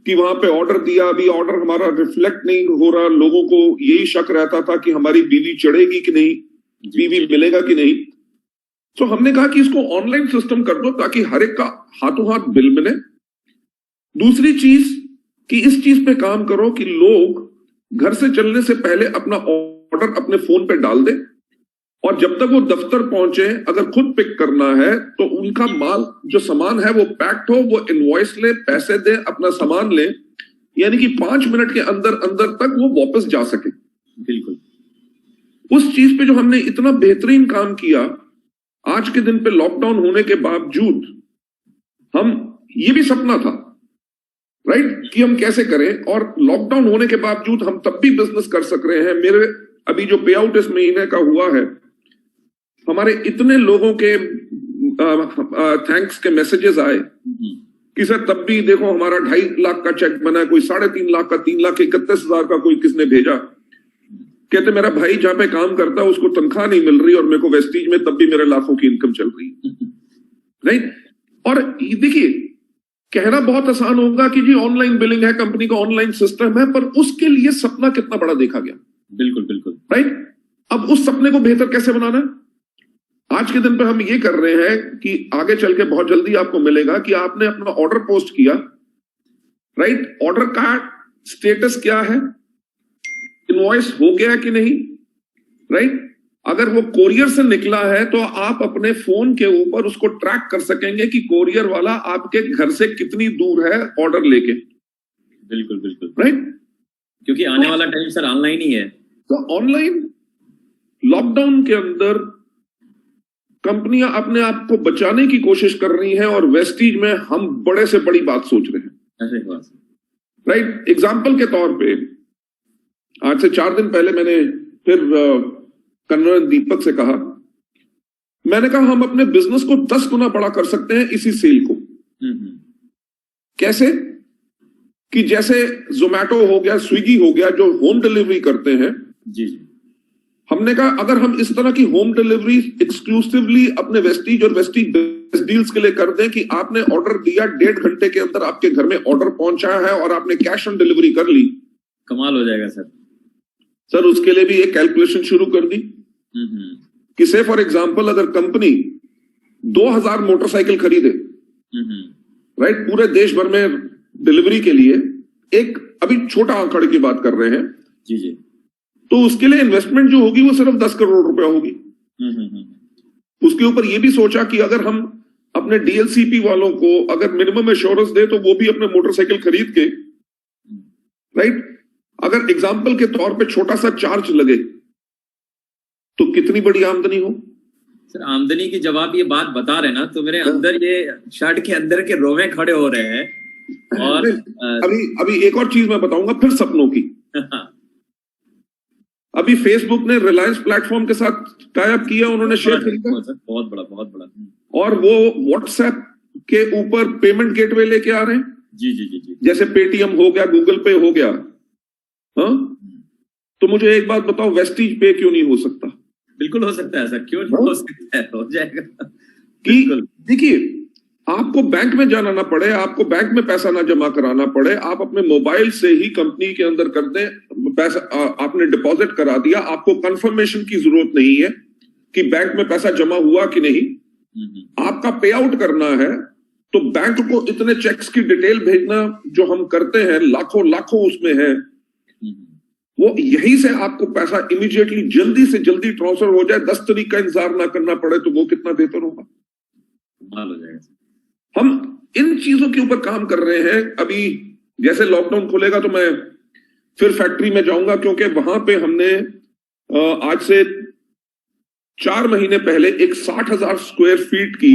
कि वहां पे ऑर्डर दिया, अभी ऑर्डर हमारा रिफ्लेक्ट नहीं हो रहा, लोगों को यही शक रहता था कि हमारी बीवी चढ़ेगी कि नहीं, बीवी मिलेगा कि नहीं। तो हमने कहा कि इसको ऑनलाइन सिस्टम कर दो ताकि हर एक का हाथों हाथ बिल मिले। दूसरी चीज कि इस चीज पे काम करो कि लोग घर से चलने से पहले अपना ऑर्डर अपने फोन पे डाल दें और जब तक वो दफ्तर पहुंचे अगर खुद पिक करना है तो उनका माल जो सामान है वो पैक्ड हो, वो इनवॉइस ले, पैसे दे, अपना सामान ले, यानी कि 5 मिनट के अंदर अंदर तक वो वापस जा सके। बिल्कुल उस चीज पे जो हमने इतना बेहतरीन काम किया, आज के दिन पे लॉकडाउन होने के बावजूद हम, ये भी सपना था राइट कि हम कैसे करें, और लॉकडाउन होने के बावजूद हम तब भी बिजनेस कर सक रहे हैं। मेरे अभी जो पे आउट इस महीने का हुआ है, हमारे इतने लोगों के थैंक्स के मैसेजेस आए कि सर तब भी देखो हमारा 2.5 लाख का चेक बना, कोई 3.5 लाख का, 3,31,000 का कोई किसने भेजा। कहते मेरा भाई जहां पे काम करता है उसको तनख्वाह नहीं मिल रही और मेरे को वेस्टीज में तब भी मेरे लाखों की इनकम चल रही है, राइट। और देखिए कहना बहुत आसान होगा कि जी ऑनलाइन बिलिंग है, कंपनी का ऑनलाइन सिस्टम है, पर उसके लिए सपना कितना बड़ा देखा गया। बिल्कुल बिल्कुल राइट। अब उस सपने को बेहतर कैसे बनाना है, आज के दिन पे हम ये कर रहे हैं कि आगे चल के बहुत जल्दी आपको मिलेगा कि आपने अपना ऑर्डर पोस्ट किया, राइट। ऑर्डर का स्टेटस क्या है, इनवॉइस हो गया कि नहीं, राइट? अगर वो कोरियर से निकला है तो आप अपने फोन के ऊपर उसको ट्रैक कर सकेंगे कि कोरियर वाला आपके घर से कितनी दूर है ऑर्डर लेके। बिल्कुल बिल्कुल, राइट? क्योंकि आने वाला टाइम सर ऑनलाइन ही है। तो ऑनलाइन लॉकडाउन के अंदर कंपनियां अपने आप को बचाने की कोशिश कर रही हैं और वेस्टीज में हम बड़े से बड़ी बात सोच रहे हैं। ऐसे बात है। राइट? एग्जाम्पल के तौर पे आज से 4 दिन पहले मैंने फिर कन्वर दीपक से कहा, मैंने कहा हम अपने बिजनेस को 10 गुना बड़ा कर सकते हैं इसी सेल को। कैसे? कि जैसे जोमैटो हो गया, स्विगी हो गया, जो होम डिलीवरी करते हैं, जी जी, हमने कहा अगर हम इस तरह की होम डिलीवरी एक्सक्लूसिवली अपने वेस्टीज और वेस्टीज बेस्ट डील्स के लिए कर दें कि आपने ऑर्डर दिया, 1.5 घंटे के अंदर आपके घर में ऑर्डर पहुंचा है और आपने कैश ऑन डिलीवरी कर ली, कमाल हो जाएगा सर। सर उसके लिए भी एक कैलकुलेशन शुरू कर दी कि से फॉर एग्जांपल अगर कंपनी 2000 मोटरसाइकिल खरीदे, राइट, पूरे देश भर में डिलीवरी के लिए, एक अभी छोटा आंकड़े की बात कर रहे हैं, जी जी, तो उसके लिए इन्वेस्टमेंट जो होगी वो सिर्फ 10 करोड़ रुपया होगी। उसके ऊपर ये भी सोचा कि अगर हम अपने डीएलसीपी वालों को अगर मिनिमम एश्योरेंस दे तो वो भी अपने मोटरसाइकिल खरीद के, राइट, अगर एग्जाम्पल के तौर पे छोटा सा चार्ज लगे तो कितनी बड़ी आमदनी हो। सर आमदनी की जब आप ये बात बता रहे ना तो मेरे अंदर ये शर्ट के अंदर के रोवे खड़े हो रहे हैं। और अभी एक और चीज मैं बताऊंगा फिर सपनों की। अभी फेसबुक ने रिलायंस प्लेटफॉर्म के साथ टाई अप किया, उन्होंने शेयर खरीदा, बहुत बड़ा बहुत बड़ा, और वो व्हाट्सएप के ऊपर पेमेंट गेटवे लेके आ रहे हैं। जी जी जी जी, जैसे पेटीएम हो गया, गूगल पे हो गया। हाँ, तो मुझे एक बात बताओ, वेस्टीज पे क्यों नहीं हो सकता? बिल्कुल हो सकता है सर, क्यों नहीं हो सकता है, हो जाएगा। कि देखिए, आपको बैंक में जाना ना पड़े, आपको बैंक में पैसा ना जमा कराना पड़े, आप अपने मोबाइल से ही कंपनी के अंदर कर दें पैसा, आपने डिपॉजिट करा दिया, आपको कंफर्मेशन की जरूरत नहीं है कि बैंक में पैसा जमा हुआ कि नहीं। आपका पे आउट करना है तो बैंक को इतने चेक्स की डिटेल भेजना जो हम करते हैं, लाखों लाखों उसमें है, वो यहीं से आपको पैसा इमीडिएटली जल्दी से जल्दी ट्रांसफर हो जाए, 10 तारीख का इंतजार ना करना पड़े, तो वो कितना बेहतर होगा। हो जाएगा। हम इन चीजों के ऊपर काम कर रहे हैं। अभी जैसे लॉकडाउन खुलेगा तो मैं फिर फैक्ट्री में जाऊंगा, क्योंकि वहां पे हमने आज से 4 महीने पहले एक 60,000 स्क्वायर फीट की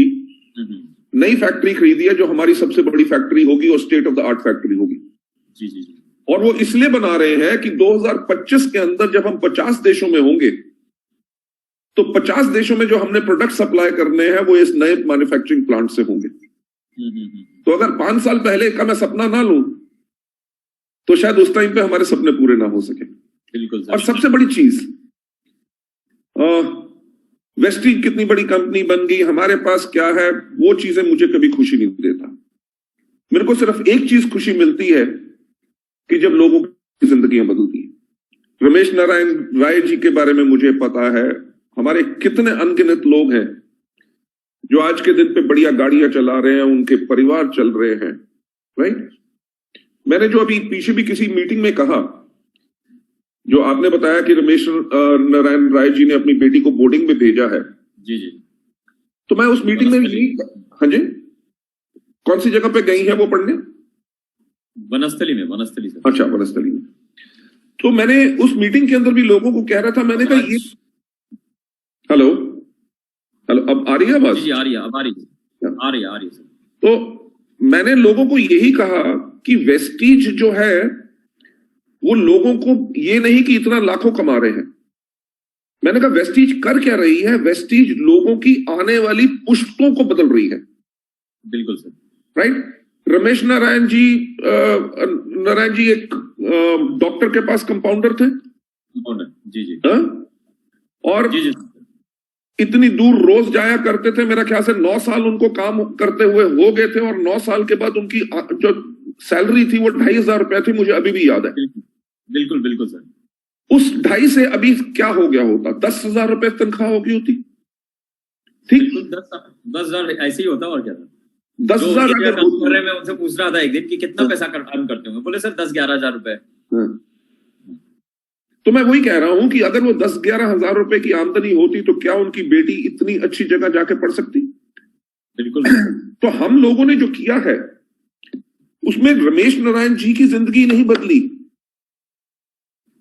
नई फैक्ट्री खरीदी है, जो हमारी सबसे बड़ी फैक्ट्री होगी और state of the art factory होगी। जी जी जी, और वो इसलिए बना रहे हैं कि 2025 के अंदर जब हम 50 देशों में होंगे तो 50 देशों में जो हमने प्रोडक्ट सप्लाई करने हैं वो इस नए मैन्युफैक्चरिंग प्लांट से होंगे। तो अगर 5 साल पहले का मैं सपना ना लूं तो शायद उस टाइम पे हमारे सपने पूरे ना हो सके। बिल्कुल सर। और सबसे बड़ी चीज, वेस्टीज कितनी बड़ी कंपनी बन गई, हमारे पास क्या है, वो चीजें मुझे कभी खुशी नहीं देता। मेरे को सिर्फ एक चीज खुशी मिलती है कि जब लोगों की जिंदगियां बदलती हैं। रमेश नारायण राय जी के बारे में मुझे पता है, हमारे कितने अनगिनत लोग हैं जो आज के दिन पे बढ़िया गाड़ियां चला रहे हैं, उनके परिवार चल रहे हैं, राइट। मैंने जो अभी पीछे भी किसी मीटिंग में कहा, जो आपने बताया कि रमेश नारायण राय जी ने अपनी बेटी को बोर्डिंग में भेजा है, जी जी, तो मैं उस मीटिंग में यही, हाँ जी, कौन सी जगह पे गई है वो पढ़ने? वनस्थली में, वनस्थली से। अच्छा, वनस्थली में। तो मैंने उस मीटिंग के अंदर भी लोगों को कह रहा था, मैंने कहा ये, हेलो हेलो, अब आ रही है आवाज? जी आ रही है, अब आ रही है, आ रही है, आ रही है। तो मैंने लोगों को यही कहा कि वेस्टीज जो है वो लोगों को ये नहीं कि इतना लाखों कमा रहे हैं। मैंने कहा वेस्टीज कर क्या रही है? वेस्टीज लोगों की आने वाली पुश्तों को बदल रही है। बिल्कुल सर, राइट। रमेश नारायण जी एक डॉक्टर के पास कंपाउंडर थे। जी जी, और जी जी, इतनी दूर रोज जाया करते थे। मेरा ख्याल से 9 साल उनको काम करते हुए हो गए थे, और 9 साल के बाद उनकी जो सैलरी थी वो 2,500 रुपया थी, मुझे अभी भी याद है। बिल्कुल बिल्कुल सर। उस 2.5 से अभी क्या हो गया होता? 10,000 रुपए तनख्वाह हो गई होती। ठीक, 10,000 ऐसे ही होता, और क्या था? 10,000 अगर काम कर रहे हैं, मैं उनसे पूछ रहा था एक दिन कि कितना पैसा अर्न करते होंगे, बोले सर 10-11 हजार रुपए। तो मैं वही कह रहा हूं कि अगर वो 10-11 हजार रुपए की आमदनी होती तो क्या उनकी बेटी इतनी अच्छी जगह जाके पढ़ सकती? बिल्कुल। तो हम लोगों ने जो किया है उसमें रमेश नारायण जी की जिंदगी नहीं बदली,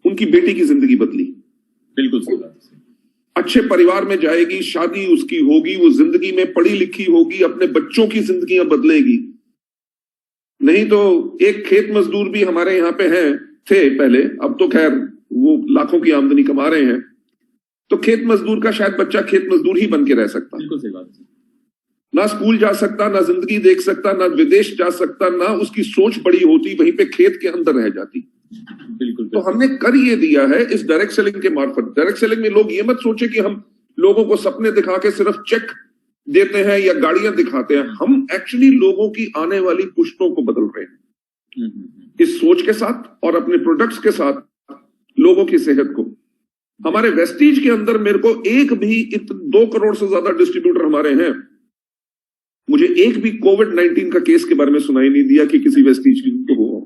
उनकी बेटी की जिंदगी बदली। बिल्कुल सही बात है। अच्छे परिवार में जाएगी, शादी उसकी होगी, वो जिंदगी में पढ़ी लिखी होगी, अपने बच्चों की जिंदगियां बदलेगी। नहीं तो एक खेत मजदूर भी हमारे यहाँ पे थे पहले, अब तो खैर वो लाखों की आमदनी कमा रहे हैं, तो खेत मजदूर का शायद बच्चा खेत मजदूर ही बन के रह सकता। बिल्कुल सही बात है। ना स्कूल जा सकता, ना जिंदगी देख सकता, ना विदेश जा सकता, ना उसकी सोच बड़ी होती, वहीं पे खेत के अंदर रह जाती। बिल्कुल। तो हमने कर ये दिया है इस डायरेक्ट सेलिंग के मार्फत। डायरेक्ट सेलिंग में लोग ये मत सोचे कि हम लोगों को सपने दिखा के सिर्फ चेक देते हैं या गाड़ियां दिखाते हैं। हम एक्चुअली लोगों की आने वाली पुश्तों को बदल रहे हैं इस सोच के साथ और अपने प्रोडक्ट्स के साथ, लोगों की सेहत को। हमारे वेस्टीज के अंदर मेरे को एक भी 2 करोड़ से ज्यादा डिस्ट्रीब्यूटर हमारे हैं, मुझे एक भी कोविड-19 का केस के बारे में सुनाई नहीं दिया कि किसी वेस्टीज को हो।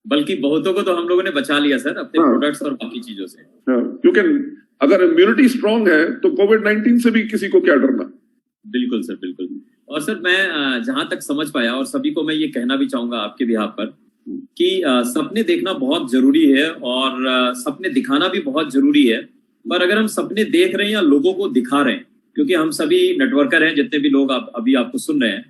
बल्कि बहुतों को तो हम लोगों ने बचा लिया सर अपने प्रोडक्ट्स और बाकी चीजों से। क्योंकि अगर इम्यूनिटी स्ट्रांग है तो कोविड-19 से भी किसी को क्या डरना। बिल्कुल सर, बिल्कुल। और सर मैं जहां तक समझ पाया, और सभी को मैं ये कहना भी चाहूंगा आपके बिहाफ पर, कि सपने देखना बहुत जरूरी है और सपने दिखाना भी बहुत जरूरी है। पर अगर हम सपने देख रहे हैं या लोगों को दिखा रहे हैं, क्योंकि हम सभी नेटवर्कर हैं, जितने भी लोग अभी आपको सुन रहे हैं,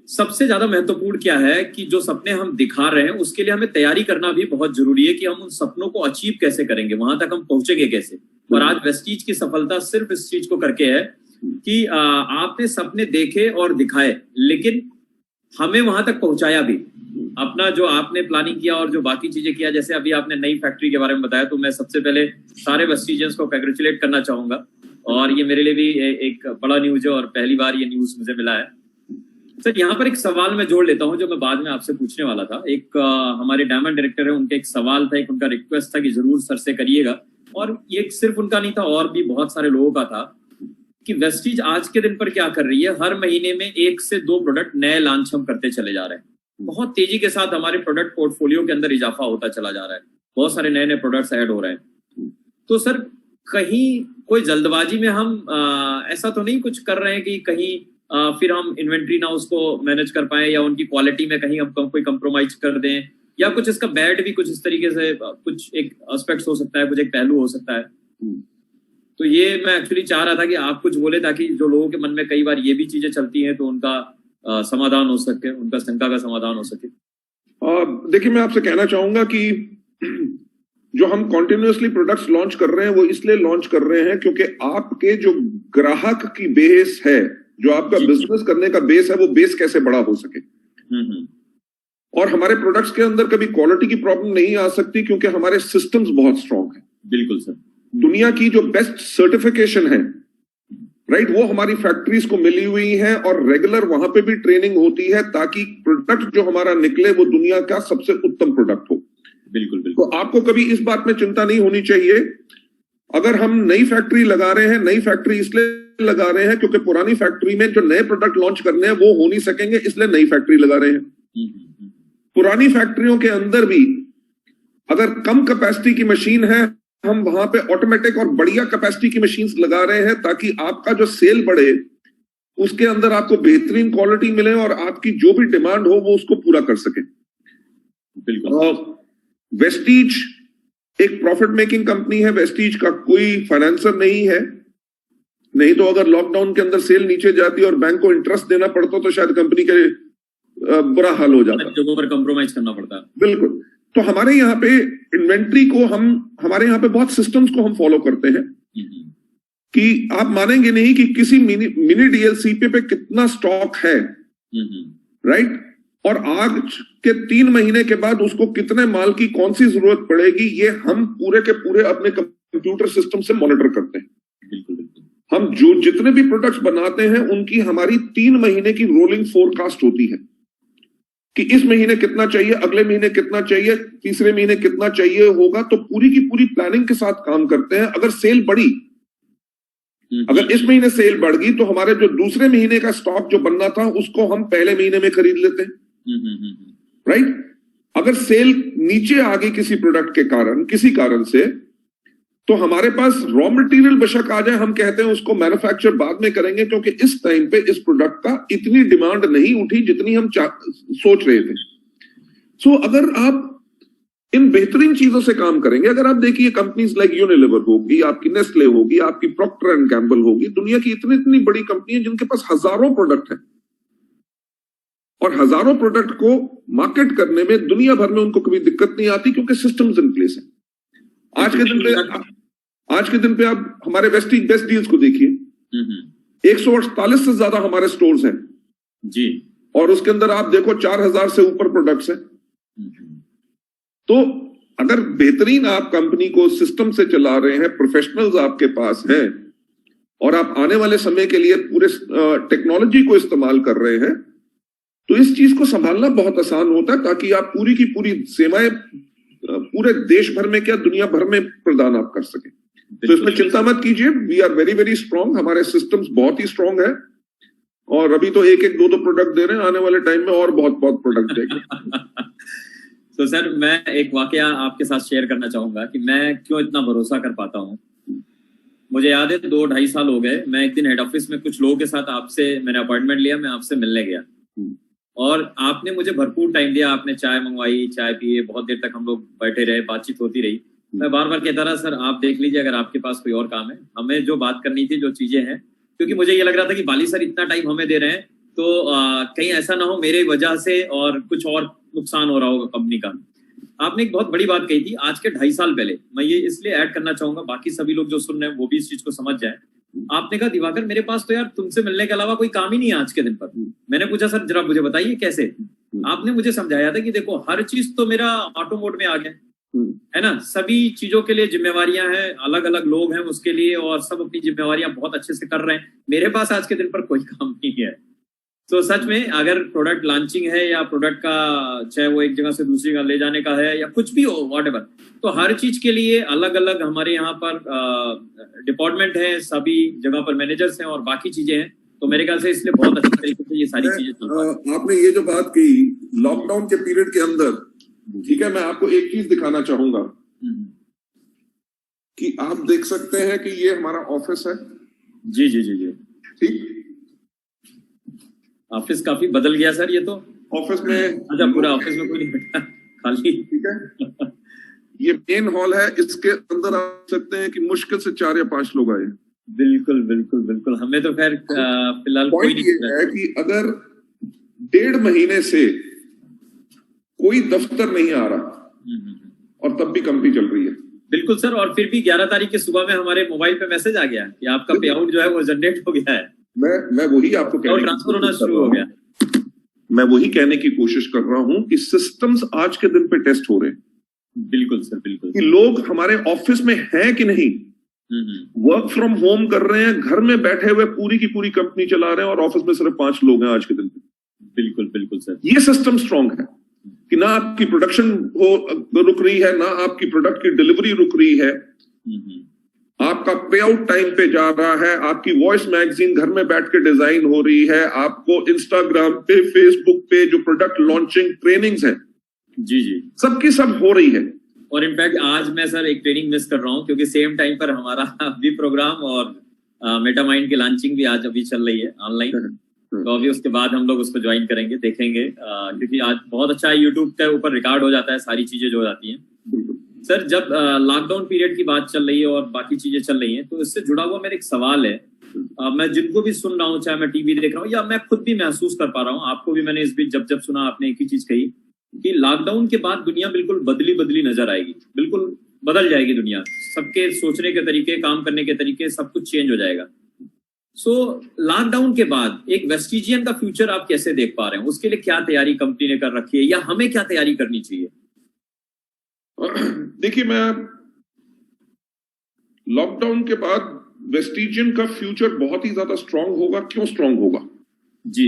सबसे ज्यादा महत्वपूर्ण क्या है कि जो सपने हम दिखा रहे हैं उसके लिए हमें तैयारी करना भी बहुत जरूरी है कि हम उन सपनों को अचीव कैसे करेंगे, वहां तक हम पहुंचेंगे कैसे। और आज वेस्टीज की सफलता सिर्फ इस चीज को करके है कि आपने सपने देखे और दिखाए, लेकिन हमें वहां तक पहुंचाया भी। अपना जो आपने प्लानिंग किया और जो बाकी चीजें किया, जैसे अभी आपने नई फैक्ट्री के बारे में बताया, तो मैं सबसे पहले सारे वेस्टीजियंस को कंग्रेचुलेट करना चाहूंगा। और ये मेरे लिए भी एक बड़ा न्यूज है और पहली बार ये न्यूज मुझे मिला है। सर यहाँ पर एक सवाल मैं जोड़ लेता हूँ जो मैं बाद में आपसे पूछने वाला था। एक हमारे डायमंड डायरेक्टर है, उनका एक सवाल था, एक उनका रिक्वेस्ट था कि जरूर सर से करिएगा। और ये सिर्फ उनका नहीं था, और भी बहुत सारे लोगों का था कि वेस्टीज आज के दिन पर क्या कर रही है। हर महीने में 1 से 2 प्रोडक्ट नए लॉन्च हम करते चले जा रहे हैं। बहुत तेजी के साथ हमारे प्रोडक्ट पोर्टफोलियो के अंदर इजाफा होता चला जा रहा है, बहुत सारे नए नए प्रोडक्ट्स ऐड हो रहे हैं। तो सर कहीं कोई जल्दबाजी में हम ऐसा तो नहीं कुछ कर रहे हैं कि कहीं फिर हम इन्वेंट्री ना उसको मैनेज कर पाए, या उनकी क्वालिटी में कहीं हम कोई कंप्रोमाइज कर दें, या कुछ इसका बैड भी कुछ इस तरीके से कुछ एक एस्पेक्ट्स हो सकता है, कुछ एक पहलू हो सकता है। तो ये मैं एक्चुअली चाह रहा था कि आप कुछ बोले, ताकि जो लोगों के मन में कई बार ये भी चीजें चलती हैं तो उनका समाधान हो सके, उनका शंका का समाधान हो सके। देखिए, मैं आपसे कहना चाहूंगा कि जो हम कॉन्टिन्यूसली प्रोडक्ट्स लॉन्च कर रहे हैं वो इसलिए लॉन्च कर रहे हैं क्योंकि आपके जो ग्राहक की बेस है, जो आपका बिजनेस करने का बेस है, वो बेस कैसे बड़ा हो सके। और हमारे प्रोडक्ट्स के अंदर कभी क्वालिटी की प्रॉब्लम नहीं आ सकती क्योंकि हमारे सिस्टम्स बहुत स्ट्रांग हैं। बिल्कुल सर। दुनिया की जो बेस्ट सर्टिफिकेशन है, राइट, वो हमारी फैक्ट्रीज को मिली हुई है और रेगुलर वहां पे भी ट्रेनिंग होती है ताकि प्रोडक्ट जो हमारा निकले वो दुनिया का सबसे उत्तम प्रोडक्ट हो। बिल्कुल बिल्कुल। तो आपको कभी इस बात में चिंता नहीं होनी चाहिए। अगर हम नई फैक्ट्री लगा रहे हैं, नई फैक्ट्री इसलिए लगा रहे हैं क्योंकि पुरानी फैक्ट्री में जो नए प्रोडक्ट लॉन्च करने हैं वो हो नहीं सकेंगे, इसलिए नई फैक्ट्री लगा रहे हैं। पुरानी फैक्ट्रियों के अंदर भी अगर कम कैपेसिटी की मशीन है, हम वहां पे ऑटोमेटिक और बढ़िया कैपेसिटी की मशीन्स लगा रहे हैं ताकि आपका जो सेल बढ़े उसके अंदर आपको बेहतरीन क्वालिटी मिले और आपकी जो भी डिमांड हो वो उसको पूरा कर सके। बिल्कुल। वेस्टीज एक प्रॉफिट मेकिंग कंपनी है, वेस्टीज का कोई फाइनेंसर नहीं है। नहीं तो अगर लॉकडाउन के अंदर सेल नीचे जाती और बैंक को इंटरेस्ट देना पड़ता तो शायद कंपनी के बुरा हाल हो जाता, जगहों पर कंप्रोमाइज करना पड़ता। बिल्कुल। तो हमारे यहाँ पे इन्वेंट्री को हमारे यहाँ पे बहुत सिस्टम्स को हम फॉलो करते हैं कि आप मानेंगे नहीं कि किसी मिनी डीएलसीपी पे कितना स्टॉक है, राइट, और आज के 3 महीने के बाद उसको कितने माल की कौन सी जरूरत पड़ेगी, ये हम पूरे के पूरे अपने कंप्यूटर सिस्टम से मॉनिटर करते हैं। हम जो जितने भी प्रोडक्ट्स बनाते हैं उनकी हमारी 3 महीने की रोलिंग फोरकास्ट होती है कि इस महीने कितना चाहिए, अगले महीने कितना चाहिए, तीसरे महीने कितना चाहिए होगा। तो पूरी की पूरी प्लानिंग के साथ काम करते हैं। अगर सेल बढ़ी, अगर इस महीने सेल बढ़ गई तो हमारे जो दूसरे महीने का स्टॉक जो बनना था उसको हम पहले महीने में खरीद लेते हैं, राइट। अगर सेल नीचे आ गई किसी प्रोडक्ट के कारण, किसी कारण से, तो हमारे पास रॉ मटेरियल बेशक आ जाए, हम कहते हैं उसको मैन्युफैक्चर बाद में करेंगे, क्योंकि इस टाइम पे इस प्रोडक्ट का इतनी डिमांड नहीं उठी जितनी हम सोच रहे थे। सो अगर आप इन बेहतरीन चीजों से काम करेंगे, अगर आप देखिए कंपनीज लाइक यूनिलीवर होगी, आपकी नेस्ले होगी, आपकी प्रॉक्टर एंड गैम्बल होगी, दुनिया की इतनी इतनी बड़ी कंपनी है जिनके पास हजारों प्रोडक्ट हैं, और हजारों प्रोडक्ट को मार्केट करने में दुनिया भर में उनको कभी दिक्कत नहीं आती, क्योंकि सिस्टम्स इन प्लेस है। आज के दिन पे आप हमारे बेस्ट डील्स को देखिए, 148 से ज्यादा हमारे स्टोर्स हैं जी, और उसके अंदर आप देखो 4000 से ऊपर प्रोडक्ट्स हैं। तो अगर बेहतरीन आप कंपनी को सिस्टम से चला रहे हैं, प्रोफेशनल्स आपके पास हैं, और आप आने वाले समय के लिए पूरे टेक्नोलॉजी को इस्तेमाल कर रहे हैं, तो इस चीज को संभालना बहुत आसान होता है, ताकि आप पूरी की पूरी सेवाएं पूरे देश भर में क्या दुनिया भर में प्रदान आप कर सके। तो इसमें चिंता मत कीजिए, we are very very strong, हमारे सिस्टम्स बहुत ही स्ट्रांग है, और अभी तो एक एक दो प्रोडक्ट दे रहे हैं, आने वाले टाइम में और बहुत बहुत प्रोडक्ट देंगे। तो सर मैं एक वाकया आपके साथ शेयर करना चाहूंगा कि मैं क्यों इतना भरोसा कर पाता हूँ। मुझे याद है 2-2.5 साल हो गए, मैं एक दिन हेड ऑफिस में कुछ लोगों के साथ आपसे मैंने अपॉइंटमेंट लिया, मैं आपसे मिलने गया और आपने मुझे भरपूर टाइम दिया, आपने चाय मंगवाई, चाय पिए, बहुत देर तक हम लोग बैठे रहे, बातचीत होती रही। मैं बार बार कहता रहा, सर आप देख लीजिए अगर आपके पास कोई और काम है, हमें जो बात करनी थी, जो चीजें हैं, क्योंकि मुझे ये लग रहा था कि बाली सर इतना टाइम हमें दे रहे हैं तो कहीं ऐसा ना हो मेरे वजह से और कुछ और नुकसान हो रहा होगा कंपनी का। आपने एक बहुत बड़ी बात कही थी आज के 2.5 साल पहले, मैं ये इसलिए ऐड करना चाहूंगा बाकी सभी लोग जो सुन रहे हैं वो भी इस चीज को समझ जाए। आपने कहा दिवाकर मेरे पास तो यार तुमसे मिलने के अलावा कोई काम ही नहीं है आज के दिन पर। मैंने पूछा सर जरा मुझे बताइए कैसे। आपने मुझे समझाया था कि देखो हर चीज तो मेरा ऑटो मोड में आ गया है ना, सभी चीजों के लिए जिम्मेवारियां हैं, अलग अलग लोग हैं उसके लिए, और सब अपनी जिम्मेवारियां बहुत अच्छे से कर रहे हैं। मेरे पास आज के दिन पर कोई काम नहीं है। तो सच में अगर प्रोडक्ट लॉन्चिंग है या प्रोडक्ट का चाहे वो एक जगह से दूसरी जगह ले जाने का है या कुछ भी हो व्हाटएवर, तो हर चीज के लिए अलग अलग हमारे यहाँ पर डिपार्टमेंट है, सभी जगह पर मैनेजर्स हैं और बाकी चीजें हैं। तो मेरे ख्याल से इसलिए बहुत अच्छी तरीके से ये सारी चीजें आपने ये जो बात की लॉकडाउन के पीरियड के अंदर, ठीक है, मैं आपको एक चीज दिखाना चाहूंगा कि आप देख सकते हैं कि ये हमारा ऑफिस है। जी जी जी जी, ठीक, ऑफिस काफी बदल गया सर। ये तो ऑफिस में, अच्छा पूरा ऑफिस में कोई नहीं बैठा, खाली, ठीक है। ये मेन हॉल है, इसके अंदर आप सकते हैं कि मुश्किल से 4 या 5 लोग आए। बिल्कुल बिल्कुल बिल्कुल, हमें तो खैर फिलहाल कोई नहीं है कि अगर 1.5 महीने से कोई दफ्तर नहीं आ रहा और तब भी कंपनी चल रही है। बिल्कुल सर, और फिर भी 11 तारीख के सुबह में हमारे मोबाइल पे मैसेज आ गया कि आपका पे आउट जो है वो जनरेट हो गया है। मैं वही आपको ट्रांसफर होना शुरू हो गया। मैं वही कहने की कोशिश कर रहा हूं कि सिस्टम्स आज के दिन पे टेस्ट हो रहे हैं। बिल्कुल सर बिल्कुल, कि लोग हमारे ऑफिस में हैं कि नहीं, वर्क फ्रॉम होम कर रहे हैं, घर में बैठे हुए पूरी की पूरी कंपनी चला रहे हैं, और ऑफिस में सिर्फ 5 लोग हैं आज के दिन पे। बिल्कुल बिल्कुल सर, ये सिस्टम स्ट्रांग है कि ना आपकी प्रोडक्शन रुक रही है, ना आपकी प्रोडक्ट की डिलीवरी रुक रही है, आपका पे आउट टाइम पे जा रहा है, आपकी वॉइस मैगजीन घर में बैठ के डिजाइन हो रही है, आपको इंस्टाग्राम पे, फेसबुक पे जो प्रोडक्ट लॉन्चिंग ट्रेनिंग्स हैं, जी जी, सबकी सब हो रही है। और इनफैक्ट आज मैं सर एक ट्रेनिंग मिस कर रहा हूँ क्योंकि सेम टाइम पर हमारा भी प्रोग्राम और मेटामाइंड की लॉन्चिंग भी आज अभी चल रही है ऑनलाइन। तो अभी उसके बाद हम लोग उसको ज्वाइन करेंगे, देखेंगे, क्योंकि आज बहुत अच्छा यूट्यूब के ऊपर रिकॉर्ड हो जाता है सारी चीजें जो हो जाती हैं। सर जब लॉकडाउन पीरियड की बात चल रही है और बाकी चीजें चल रही हैं, तो इससे जुड़ा हुआ मेरा एक सवाल है। मैं जिनको भी सुन रहा हूँ, चाहे मैं टीवी देख रहा हूँ या मैं खुद भी महसूस कर पा रहा हूँ, आपको भी मैंने इस बीच जब जब सुना आपने एक ही चीज कही कि लॉकडाउन के बाद दुनिया बिल्कुल बदली बदली नजर आएगी, बिल्कुल बदल जाएगी दुनिया, सबके सोचने के तरीके, काम करने के तरीके, सब कुछ चेंज हो जाएगा। सो लॉकडाउन के बाद एक वेस्टिजियन का फ्यूचर आप कैसे देख पा रहे हैं? उसके लिए क्या तैयारी कंपनी ने कर रखी है या हमें क्या तैयारी करनी चाहिए? देखिए, मैं लॉकडाउन के बाद वेस्टिजियन का फ्यूचर बहुत ही ज्यादा स्ट्रांग होगा। क्यों स्ट्रांग होगा? जी,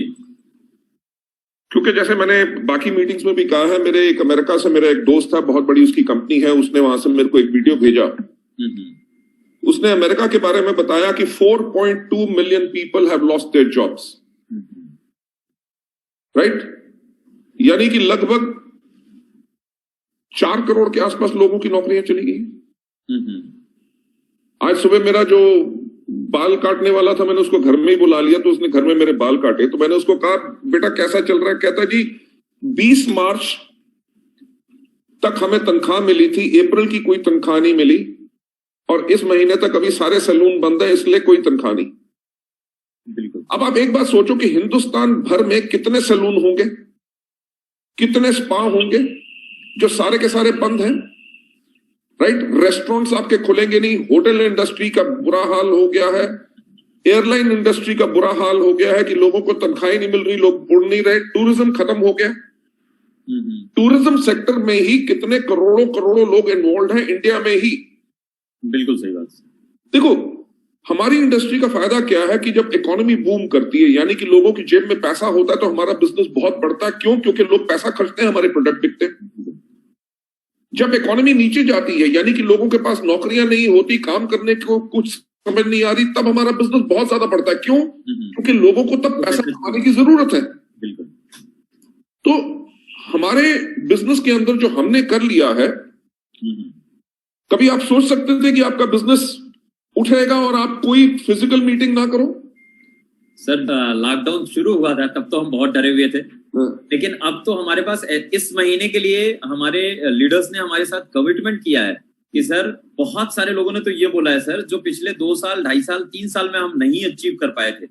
क्योंकि जैसे मैंने बाकी मीटिंग्स में भी कहा है, मेरे एक अमेरिका से मेरा एक दोस्त था, बहुत बड़ी उसकी कंपनी है, उसने वहां से मेरे को एक वीडियो भेजा। उसने अमेरिका के बारे में बताया कि 4.2 million people have lost their jobs, right? यानी कि लगभग 4 करोड़ के आसपास लोगों की नौकरियां चली गई। हम्म। आज सुबह मेरा जो बाल काटने वाला था, मैंने उसको घर में ही बुला लिया, तो उसने घर में मेरे बाल काटे। तो मैंने उसको कहा, बेटा कैसा चल रहा है? कहता जी 20 मार्च तक हमें तनख्वाह मिली थी, अप्रैल की कोई तनख्वाह नहीं मिली, और इस महीने तक अभी सारे सैलून बंद है, इसलिए कोई तनख्वाह नहीं। बिल्कुल। अब आप एक बात सोचो कि हिंदुस्तान भर में कितने सैलून होंगे, कितने स्पा होंगे जो सारे के सारे बंद हैं, राइट? रेस्टोरेंट्स आपके खुलेंगे नहीं, होटल इंडस्ट्री का बुरा हाल हो गया है, एयरलाइन इंडस्ट्री का बुरा हाल हो गया है कि लोगों को तनख्वाहें नहीं मिल रही, लोग उड़ नहीं रहे, टूरिज्म खत्म हो गया। टूरिज्म सेक्टर में ही कितने करोड़ों करोड़ों लोग इन्वॉल्व हैं इंडिया में ही। बिल्कुल सही बात। देखो, हमारी इंडस्ट्री का फायदा क्या है कि जब इकोनॉमी बूम करती है, यानी कि लोगों की जेब में पैसा होता है, तो हमारा बिजनेस बहुत बढ़ता है। क्यों? क्योंकि लोग पैसा खर्चते हैं, हमारे प्रोडक्ट बिकते हैं। जब इकोनॉमी नीचे जाती है, यानी कि लोगों के पास नौकरियां नहीं होती, काम करने को कुछ समझ नहीं आ रही, तब हमारा बिजनेस बहुत ज्यादा बढ़ता है। क्यों? क्योंकि लोगों को तब पैसा कमाने की जरूरत है। बिल्कुल। तो हमारे बिजनेस के अंदर जो हमने कर लिया है, कभी आप सोच सकते थे कि आपका बिजनेस उठेगा और आप कोई फिजिकल मीटिंग ना करो? सर लॉकडाउन शुरू हुआ था तब तो हम बहुत डरे हुए थे, लेकिन अब तो हमारे पास इस महीने के लिए हमारे लीडर्स ने हमारे साथ कमिटमेंट किया है कि सर, बहुत सारे लोगों ने तो ये बोला है सर, जो पिछले 2 साल 2.5 साल 3 साल में हम नहीं अचीव कर पाए थे,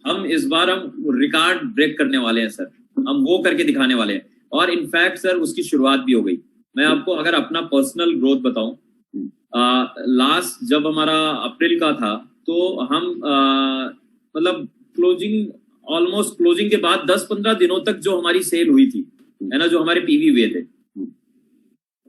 हम इस बार हम रिकॉर्ड ब्रेक करने वाले हैं सर, हम वो करके दिखाने वाले हैं। और इनफैक्ट सर उसकी शुरुआत भी हो गई। मैं आपको अगर अपना पर्सनल ग्रोथ बताऊं, लास्ट जब हमारा अप्रैल का था, तो हम मतलब ऑलमोस्ट क्लोजिंग के बाद 10-15 दिनों तक जो हमारी सेल हुई थी, है ना, जो हमारे पीवी हुए थे,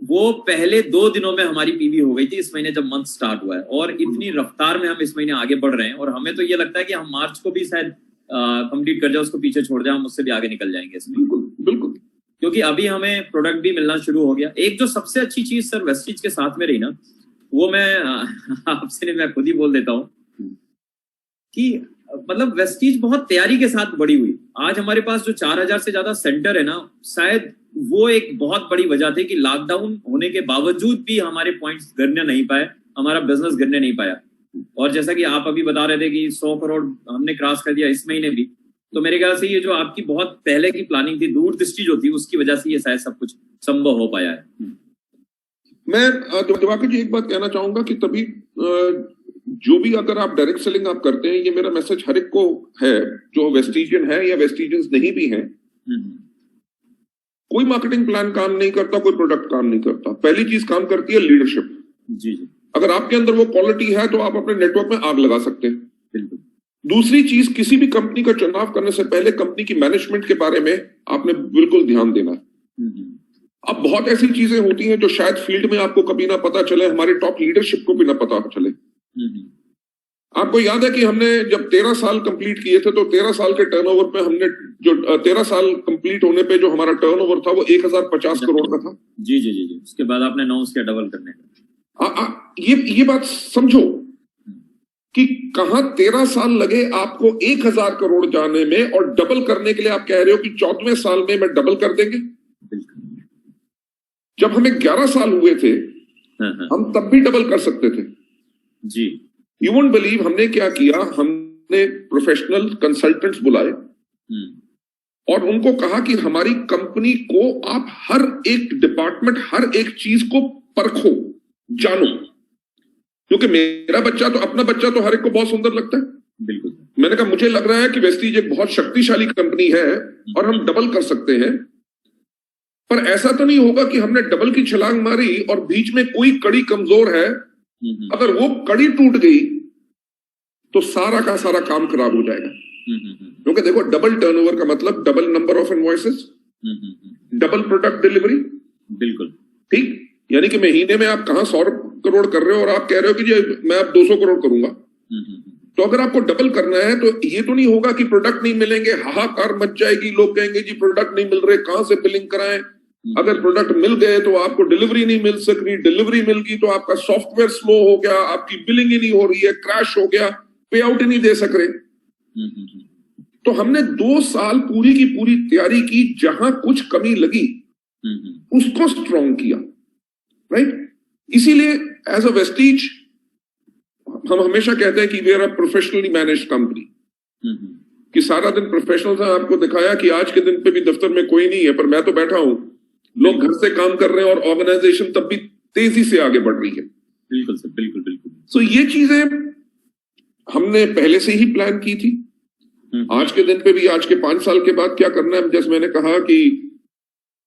वो पहले 2 दिनों में हमारी पीवी हो गई थी इस महीने जब मंथ स्टार्ट हुआ है। और इतनी रफ्तार में हम इस महीने आगे बढ़ रहे हैं, और हमें तो ये लगता है कि हम मार्च को भी शायद कंप्लीट कर जाए, उसको पीछे छोड़ जाए, हम उससे भी आगे निकल जाएंगे इसमें। बिल्कुल। क्योंकि अभी हमें प्रोडक्ट भी मिलना शुरू हो गया। एक जो सबसे अच्छी चीज सर वेस्टीज के साथ में रही ना, वो मैं आपसे नहीं, मैं खुद ही बोल देता हूँ कि मतलब वेस्टीज बहुत तैयारी के साथ बढ़ी हुई। आज हमारे पास जो 4000 से ज्यादा सेंटर है ना, शायद वो एक बहुत बड़ी वजह थी कि लॉकडाउन होने के बावजूद भी हमारे पॉइंट्स गिरने नहीं पाए, हमारा बिजनेस गिरने नहीं पाया। और जैसा कि आप अभी बता रहे थे कि 100 करोड़ हमने क्रॉस कर दिया इस महीने भी, तो मेरे ख्याल से ये जो आपकी बहुत पहले की प्लानिंग थी, दूरदृष्टि जो थी, उसकी वजह से ये शायद सब कुछ संभव हो पाया है। मैं दिवाकर जी एक बात कहना चाहूंगा कि तभी जो भी अगर आप डायरेक्ट सेलिंग आप करते हैं, ये मेरा मैसेज हर एक को है, जो वेस्टिजियन है या वेस्टिजियंस नहीं भी हैं, कोई मार्केटिंग प्लान काम नहीं करता, कोई प्रोडक्ट काम नहीं करता। पहली चीज काम करती है लीडरशिप। जी। अगर आपके अंदर वो क्वालिटी है तो आप अपने नेटवर्क में आग लगा सकते हैं। बिल्कुल। दूसरी चीज, किसी भी कंपनी का चुनाव करने से पहले कंपनी की मैनेजमेंट के बारे में आपने बिल्कुल ध्यान देना है। अब बहुत ऐसी चीजें होती हैं जो शायद फील्ड में आपको कभी ना पता चले, हमारे टॉप लीडरशिप को भी ना पता चले। आपको याद है कि हमने जब 13 साल कंप्लीट किए थे, तो 13 साल के टर्नओवर पे हमने जो 13 साल कंप्लीट होने पे जो हमारा टर्नओवर था वो 1050 करोड़ का था। जी जी जी जी। उसके बाद आपने अनाउंस किया डबल करने का। ये बात समझो कि कहां 13 साल लगे आपको 1000 करोड़ जाने में, और डबल करने के लिए आप कह रहे हो कि 14वें साल में मैं डबल कर देंगे। जब हमें 11 साल हुए थे, हम तब भी डबल कर सकते थे जी। यू वोंट बिलीव हमने क्या किया, हमने प्रोफेशनल कंसल्टेंट्स बुलाए और उनको कहा कि हमारी कंपनी को आप हर एक डिपार्टमेंट, हर एक चीज को परखो, जानो। क्योंकि मेरा बच्चा तो, अपना बच्चा तो हर एक को बहुत सुंदर लगता है। बिल्कुल। मैंने कहा मुझे लग रहा है कि वेस्टीज एक बहुत शक्तिशाली कंपनी है और हम डबल कर सकते हैं, पर ऐसा तो नहीं होगा कि हमने डबल की छलांग मारी और बीच में कोई कड़ी कमजोर है, अगर वो कड़ी टूट गई तो सारा का सारा काम खराब हो जाएगा। क्योंकि देखो, डबल टर्नओवर का मतलब double number of invoices, double product delivery. बिल्कुल ठीक। यानी कि महीने में आप कहां 100 करोड़ कर रहे हो और आप कह रहे हो कि जी मैं अब 200 करोड़ करूंगा। तो अगर आपको डबल करना है तो ये तो नहीं होगा कि प्रोडक्ट नहीं मिलेंगे, हाहाकार मच जाएगी, लोग कहेंगे जी प्रोडक्ट नहीं मिल रहे, कहां से बिलिंग कराएं। अगर प्रोडक्ट मिल गए तो आपको डिलीवरी नहीं मिल सक रही, डिलीवरी मिल गई तो आपका सॉफ्टवेयर स्लो हो गया, आपकी बिलिंग ही नहीं हो रही है, क्रैश हो गया, पे आउट ही नहीं दे सक रहे। तो हमने 2 साल पूरी की पूरी तैयारी की, जहां कुछ कमी लगी उसको स्ट्रॉन्ग किया, राइट। इसीलिए एज अ वेस्टीज हम हमेशा कहते हैं कि we are a professionally managed company, कि सारा दिन प्रोफेशनल्स हैं। आपको दिखाया कि आज के दिन पे भी दफ्तर में कोई नहीं है, पर मैं तो बैठा हूं, लोग घर से काम कर रहे हैं और ऑर्गेनाइजेशन तब भी तेजी से आगे बढ़ रही है। बिल्कुल सर, बिल्कुल बिल्कुल। सो ये चीजें हमने पहले से ही प्लान की थी। आज के दिन पे भी, आज के 5 साल के बाद क्या करना है, जैसे मैंने कहा कि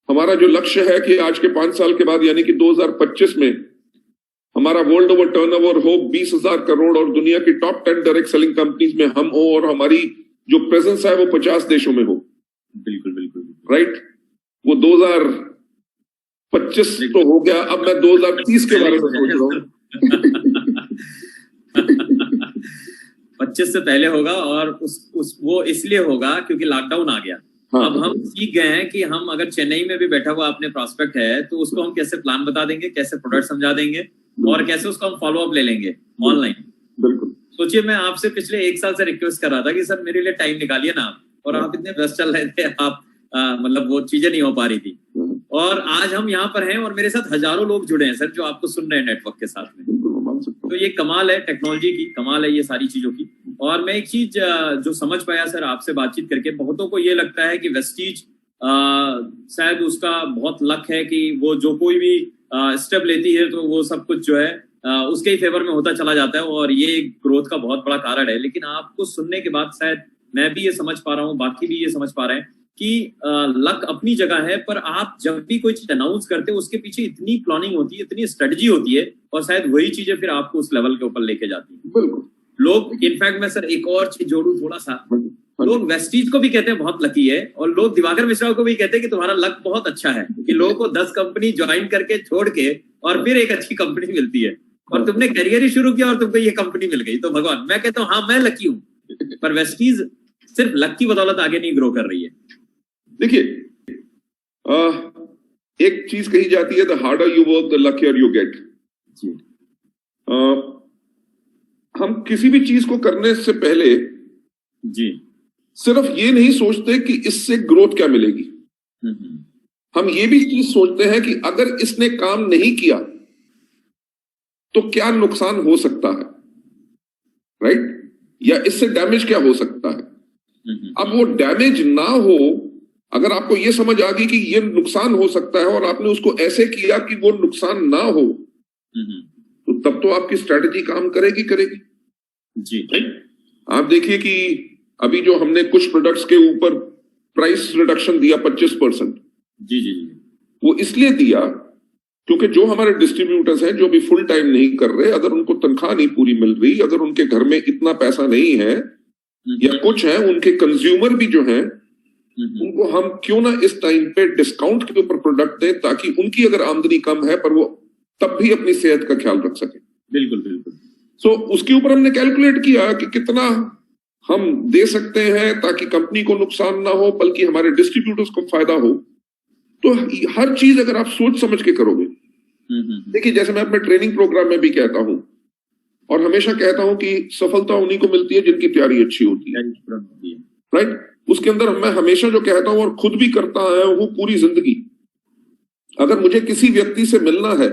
हमारा जो लक्ष्य है कि आज के 5 साल के बाद यानी कि 2025 में हमारा वर्ल्ड ओवर टर्नओवर हो 20,000 करोड़ और दुनिया की टॉप 10 डायरेक्ट सेलिंग कंपनीज में हम हो और हमारी जो प्रेजेंस है वो 50 देशों में हो। बिल्कुल बिल्कुल, राइट। वो 2025 तो हो गया, अब मैं 2030 के बारे में सोच रहा हूँ। 25 से पहले होगा और वो इसलिए होगा क्योंकि लॉकडाउन आ गया। हाँ, अब हम सीख गए हैं कि हम अगर चेन्नई में भी बैठा हुआ अपने प्रॉस्पेक्ट है तो उसको हम कैसे प्लान बता देंगे, कैसे प्रोडक्ट समझा देंगे और कैसे उसको हम फॉलो अप ले लेंगे ऑनलाइन। बिल्कुल। सोचिए, मैं आपसे पिछले 1 साल से रिक्वेस्ट कर रहा था कि सर मेरे लिए टाइम निकालिए ना, और आप इतने व्यस्त चल रहे थे, आप मतलब वो चीजें नहीं हो पा रही थी। और आज हम यहाँ पर हैं और मेरे साथ हजारों लोग जुड़े हैं सर, जो आपको सुन रहे हैं नेटवर्क के साथ में। तो ये कमाल है टेक्नोलॉजी की, कमाल है ये सारी चीजों की। और मैं एक चीज जो समझ पाया सर आपसे बातचीत करके, बहुतों को ये लगता है कि वेस्टीज शायद उसका बहुत लक है कि वो जो कोई भी स्टेप लेती है तो वो सब कुछ जो है उसके ही फेवर में होता चला जाता है और ये ग्रोथ का बहुत बड़ा कारण है। लेकिन आपको सुनने के बाद शायद मैं भी ये समझ पा रहा हूँ, बाकी भी ये समझ पा रहे हैं कि लक अपनी जगह है, पर आप जब भी कोई चीज अनाउंस करते हो उसके पीछे इतनी प्लानिंग होती है, इतनी स्ट्रेटजी होती है, और शायद वही चीजें फिर आपको उस लेवल के ऊपर लेके जाती है। बिल्कुल। लोग, इनफैक्ट मैं सर एक और चीज जोड़ू थोड़ा सा, लोग वेस्टीज को भी कहते हैं बहुत लकी है, और लोग दिवाकर मिश्रा को भी कहते हैं कि तुम्हारा लक बहुत अच्छा है कि लोगों को 10 कंपनी ज्वाइन करके छोड़ के और फिर एक अच्छी कंपनी मिलती है, और तुमने करियर ही शुरू किया और तुमको ये कंपनी मिल गई। तो भगवान, मैं कहता हूँ हाँ मैं लकी हूँ, पर वेस्टीज सिर्फ लक की बदौलत आगे नहीं ग्रो कर रही है। देखिए, एक चीज कही जाती है, the harder you work the luckier you get. हम किसी भी चीज को करने से पहले जी सिर्फ ये नहीं सोचते कि इससे ग्रोथ क्या मिलेगी, हम ये भी चीज सोचते हैं कि अगर इसने काम नहीं किया तो क्या नुकसान हो सकता है, राइट, या इससे डैमेज क्या हो सकता है। अब वो डैमेज ना हो, अगर आपको ये समझ आ गई कि ये नुकसान हो सकता है और आपने उसको ऐसे किया कि वो नुकसान ना हो, तो तब तो आपकी स्ट्रेटेजी काम करेगी जी। आप देखिए कि अभी जो हमने कुछ प्रोडक्ट्स के ऊपर प्राइस रिडक्शन दिया 25%, जी, वो इसलिए दिया क्योंकि जो हमारे डिस्ट्रीब्यूटर्स हैं जो भी फुल टाइम नहीं कर रहे, अगर उनको तनख्वाह नहीं पूरी मिल रही, अगर उनके घर में इतना पैसा नहीं है या कुछ है, उनके कंज्यूमर भी जो हैं, उनको हम क्यों ना इस टाइम पे डिस्काउंट के ऊपर प्रोडक्ट दें ताकि उनकी अगर आमदनी कम है पर वो तब भी अपनी सेहत का ख्याल रख सके। बिल्कुल बिल्कुल। सो उसके ऊपर हमने कैलकुलेट किया कि कितना हम दे सकते हैं ताकि कंपनी को नुकसान ना हो बल्कि हमारे डिस्ट्रीब्यूटर्स को फायदा हो। तो हर चीज अगर आप सोच समझ के करोगे, देखिए जैसे मैं अपने ट्रेनिंग प्रोग्राम में भी कहता हूं और हमेशा कहता हूं कि सफलता उन्हीं को मिलती है जिनकी तैयारी अच्छी होती है, राइट। उसके अंदर मैं हमेशा जो कहता हूं और खुद भी करता है वो पूरी जिंदगी, अगर मुझे किसी व्यक्ति से मिलना है